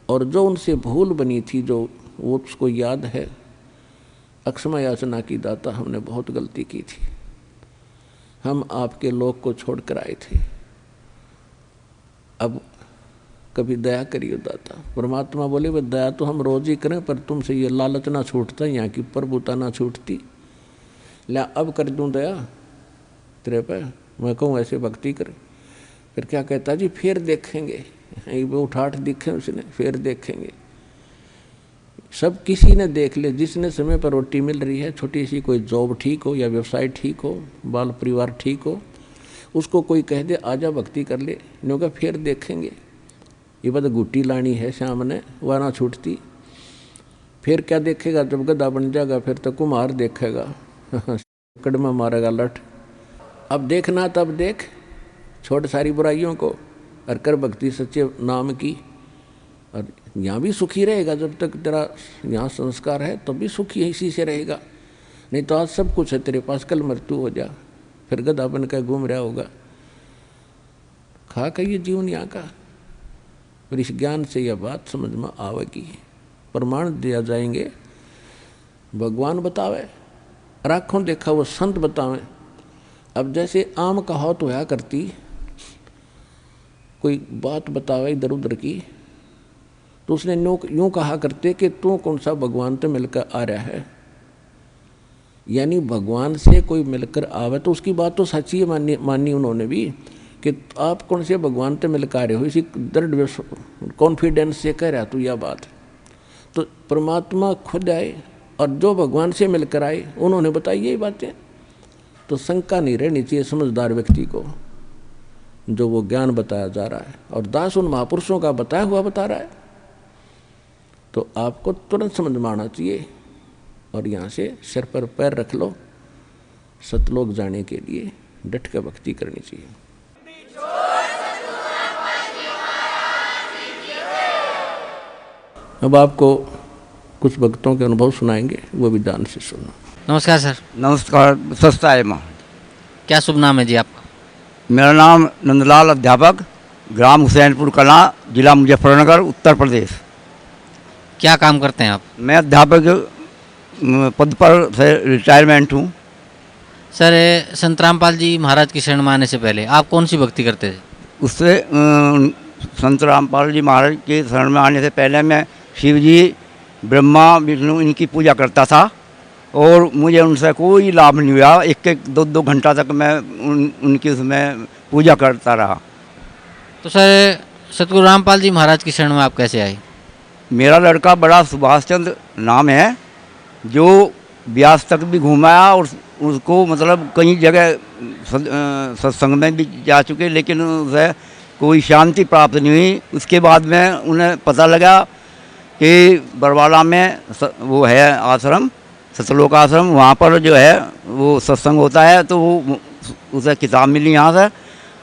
और जो उनसे भूल बनी थी, जो वो उसको याद है, अक्षमा याचना की दाता हमने बहुत गलती की थी, हम आपके लोक को छोड़कर आए थे, अब कभी दया करिए दाता। परमात्मा बोले, वह दया तो हम रोज ही करें, पर तुमसे ये लालच ना छूटता, यहाँ की प्रभुता ना छूटती। ला अब कर दूं दया तेरे पे, मैं कहूँ ऐसे भक्ति कर। फिर क्या कहता जी, फिर देखेंगे, वो उठाठ दिखे उसने, फिर देखेंगे। सब किसी ने देख ले, जिसने समय पर रोटी मिल रही है, छोटी सी कोई जॉब ठीक हो या व्यवसाय ठीक हो, बाल परिवार ठीक हो, उसको कोई कह दे आजा भक्ति कर ले, नो का फिर देखेंगे। ये बात गुट्टी लानी है शाम ने, वह ना छूटती। फिर क्या देखेगा, जब गधा बन जाएगा फिर तो कुम्हार देखेगा, कड़मा मारेगा लठ। अब देखना तब देख, छोड़ सारी बुराइयों को और कर भक्ति सच्चे नाम की, और यहाँ भी सुखी रहेगा। जब तक तेरा यहाँ संस्कार है तब भी सुखी इसी से रहेगा, नहीं तो आज सब कुछ है तेरे पास, कल मृत्यु हो जा, फिर गधा बन कर घूम रहा होगा। खा का ये जीवन यहाँ का। और इस ज्ञान से यह बात समझ में आवेगी, प्रमाण दिया जाएंगे, भगवान बतावे, राखों देखा वो संत बतावे। अब जैसे आम का हाथ होया करती, कोई बात बतावे इधर उधर की, तो उसने यूँ कहा करते कि तू कौन सा भगवान से मिलकर आ रहा है, यानी भगवान से कोई मिलकर आवे तो उसकी बात तो सच्ची है, मानी उन्होंने भी, कि आप कौन से भगवान से मिलकर आ रहे हो, इसी दृढ़ कॉन्फिडेंस से कह रहा तू यह बात। तो परमात्मा खुद आए और जो भगवान से मिलकर आए उन्होंने बताई यही बातें। तो शंका नहीं रहनी चाहिए समझदार व्यक्ति को, जो वो ज्ञान बताया जा रहा है, और दास उन महापुरुषों का बताया हुआ बता रहा है, तो आपको तुरंत समझ में आना चाहिए और यहाँ से सिर पर पैर रख लो, सतलोक जाने के लिए डट के भक्ति करनी चाहिए। अब आपको कुछ भक्तों के अनुभव सुनाएंगे, वो भी ध्यान से सुनो। नमस्कार सर। नमस्कार। सस्ता है माँ। क्या शुभ नाम है जी आपका? मेरा नाम नंदलाल, अध्यापक, ग्राम हुसैनपुर कलां, जिला मुजफ्फरनगर, उत्तर प्रदेश। क्या काम करते हैं आप? मैं अध्यापक पद पर से रिटायरमेंट हूँ। सर, संत रामपाल जी महाराज की शरण में आने से पहले आप कौन सी भक्ति करते थे? उससे संत रामपाल जी महाराज के शरण में आने से पहले मैं शिव जी, ब्रह्मा, विष्णु इनकी पूजा करता था, और मुझे उनसे कोई लाभ नहीं हुआ। एक एक दो घंटा तक मैं उनकी उसमें पूजा करता रहा। तो सर, सतगुरु रामपाल जी महाराज की शरण में आप कैसे आए? मेरा लड़का बड़ा सुभाष चंद्र नाम है, जो ब्यास तक भी घुमाया, और उसको मतलब कई जगह सत्संग में भी जा चुके, लेकिन उसे कोई शांति प्राप्त नहीं हुई। उसके बाद में उन्हें पता लगा कि बरवाला में वो है आश्रम, सतलोक आश्रम, वहाँ पर जो है वो सत्संग होता है। तो वो उसे किताब मिली यहाँ से,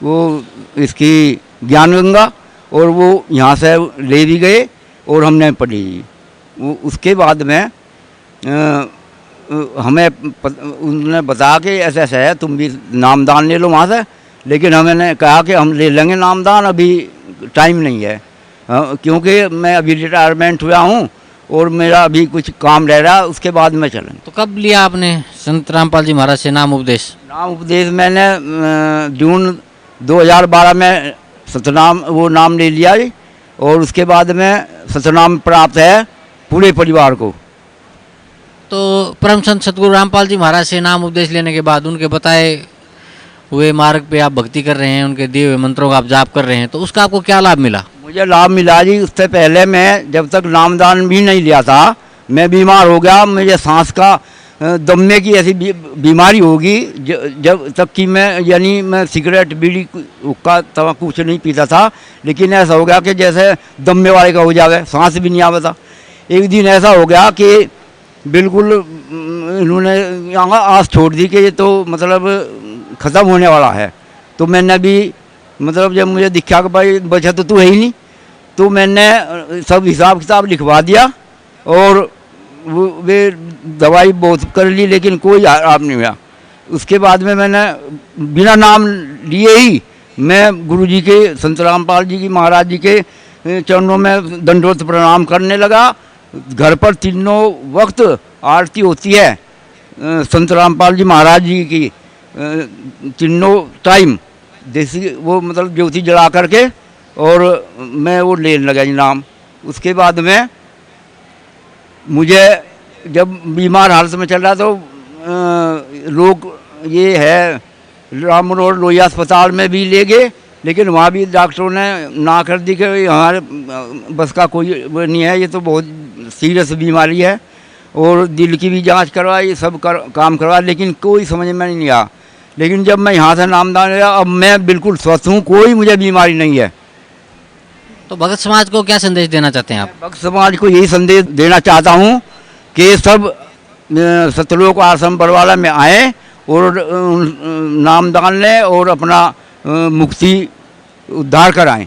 वो इसकी ज्ञान गंगा, और वो यहाँ से ले भी गए और हमने पढ़ी। उसके बाद में हमें उन्होंने बताया कि ऐसा ऐसा है, तुम भी नामदान ले लो वहाँ से। लेकिन हमने कहा कि हम ले लेंगे नामदान, अभी टाइम नहीं है, क्योंकि मैं अभी रिटायरमेंट हुआ हूँ और मेरा अभी कुछ काम रह रहा है, उसके बाद में चलेंगे। तो कब लिया आपने संत रामपाल जी महाराज से नाम उपदेश? नाम उपदेश मैंने जून 2012 में सतनाम वो नाम ले लिया, और उसके बाद में सतनाम प्राप्त है पूरे परिवार को। तो परम संत सतगुरु रामपाल जी महाराज से नाम उपदेश लेने के बाद उनके बताए हुए मार्ग पे आप भक्ति कर रहे हैं, उनके दिए हुए मंत्रों का आप जाप कर रहे हैं, तो उसका आपको क्या लाभ मिला? मुझे लाभ मिला जी, उससे पहले मैं जब तक नामदान भी नहीं लिया था, मैं बीमार हो गया। मुझे सांस का दम्मे की ऐसी बीमारी होगी, जब तक कि मैं सिगरेट, बीड़ी, हुक्का, तंबाकू कुछ नहीं पीता था, लेकिन ऐसा हो गया कि जैसे दम्मे वाले का हो जावे, सांस भी नहीं आवा था। एक दिन ऐसा हो गया कि बिल्कुल इन्होंने यहाँ आस छोड़ दी कि ये तो मतलब ख़त्म होने वाला है। तो मैंने भी मतलब जब मुझे दिखा कि भाई बचा तो तू है ही नहीं, तो मैंने सब हिसाब किताब लिखवा दिया, और वे दवाई बहुत कर ली, लेकिन कोई आराम नहीं हुआ। उसके बाद में मैंने बिना नाम लिए ही मैं गुरुजी के, संत रामपाल जी की महाराज जी के चरणों में दंडवत प्रणाम करने लगा। घर पर तीनों वक्त आरती होती है संत रामपाल जी महाराज जी की, तीनों टाइम देसी वो मतलब ज्योति जला करके, और मैं वो लेने लगा जी नाम। उसके बाद में मुझे जब बीमार हालत में चल रहा, तो लोग ये है राम मनोहर लोहिया अस्पताल में भी ले गए, लेकिन वहाँ भी डॉक्टरों ने ना कर दी कि हमारे बस का कोई वो नहीं है, ये तो बहुत सीरियस बीमारी है, और दिल की भी जांच करवाई, सब काम करवाया, लेकिन कोई समझ में नहीं आया। लेकिन जब मैं यहाँ से नामदान लिया, अब मैं बिल्कुल स्वस्थ हूँ, कोई मुझे बीमारी नहीं है। तो भगत समाज को क्या संदेश देना चाहते हैं आप? भगत समाज को यही संदेश देना चाहता हूँ कि सब सतलोक आश्रम बरवाला में आए और नामदान लें और अपना मुक्ति उद्धार कराएं।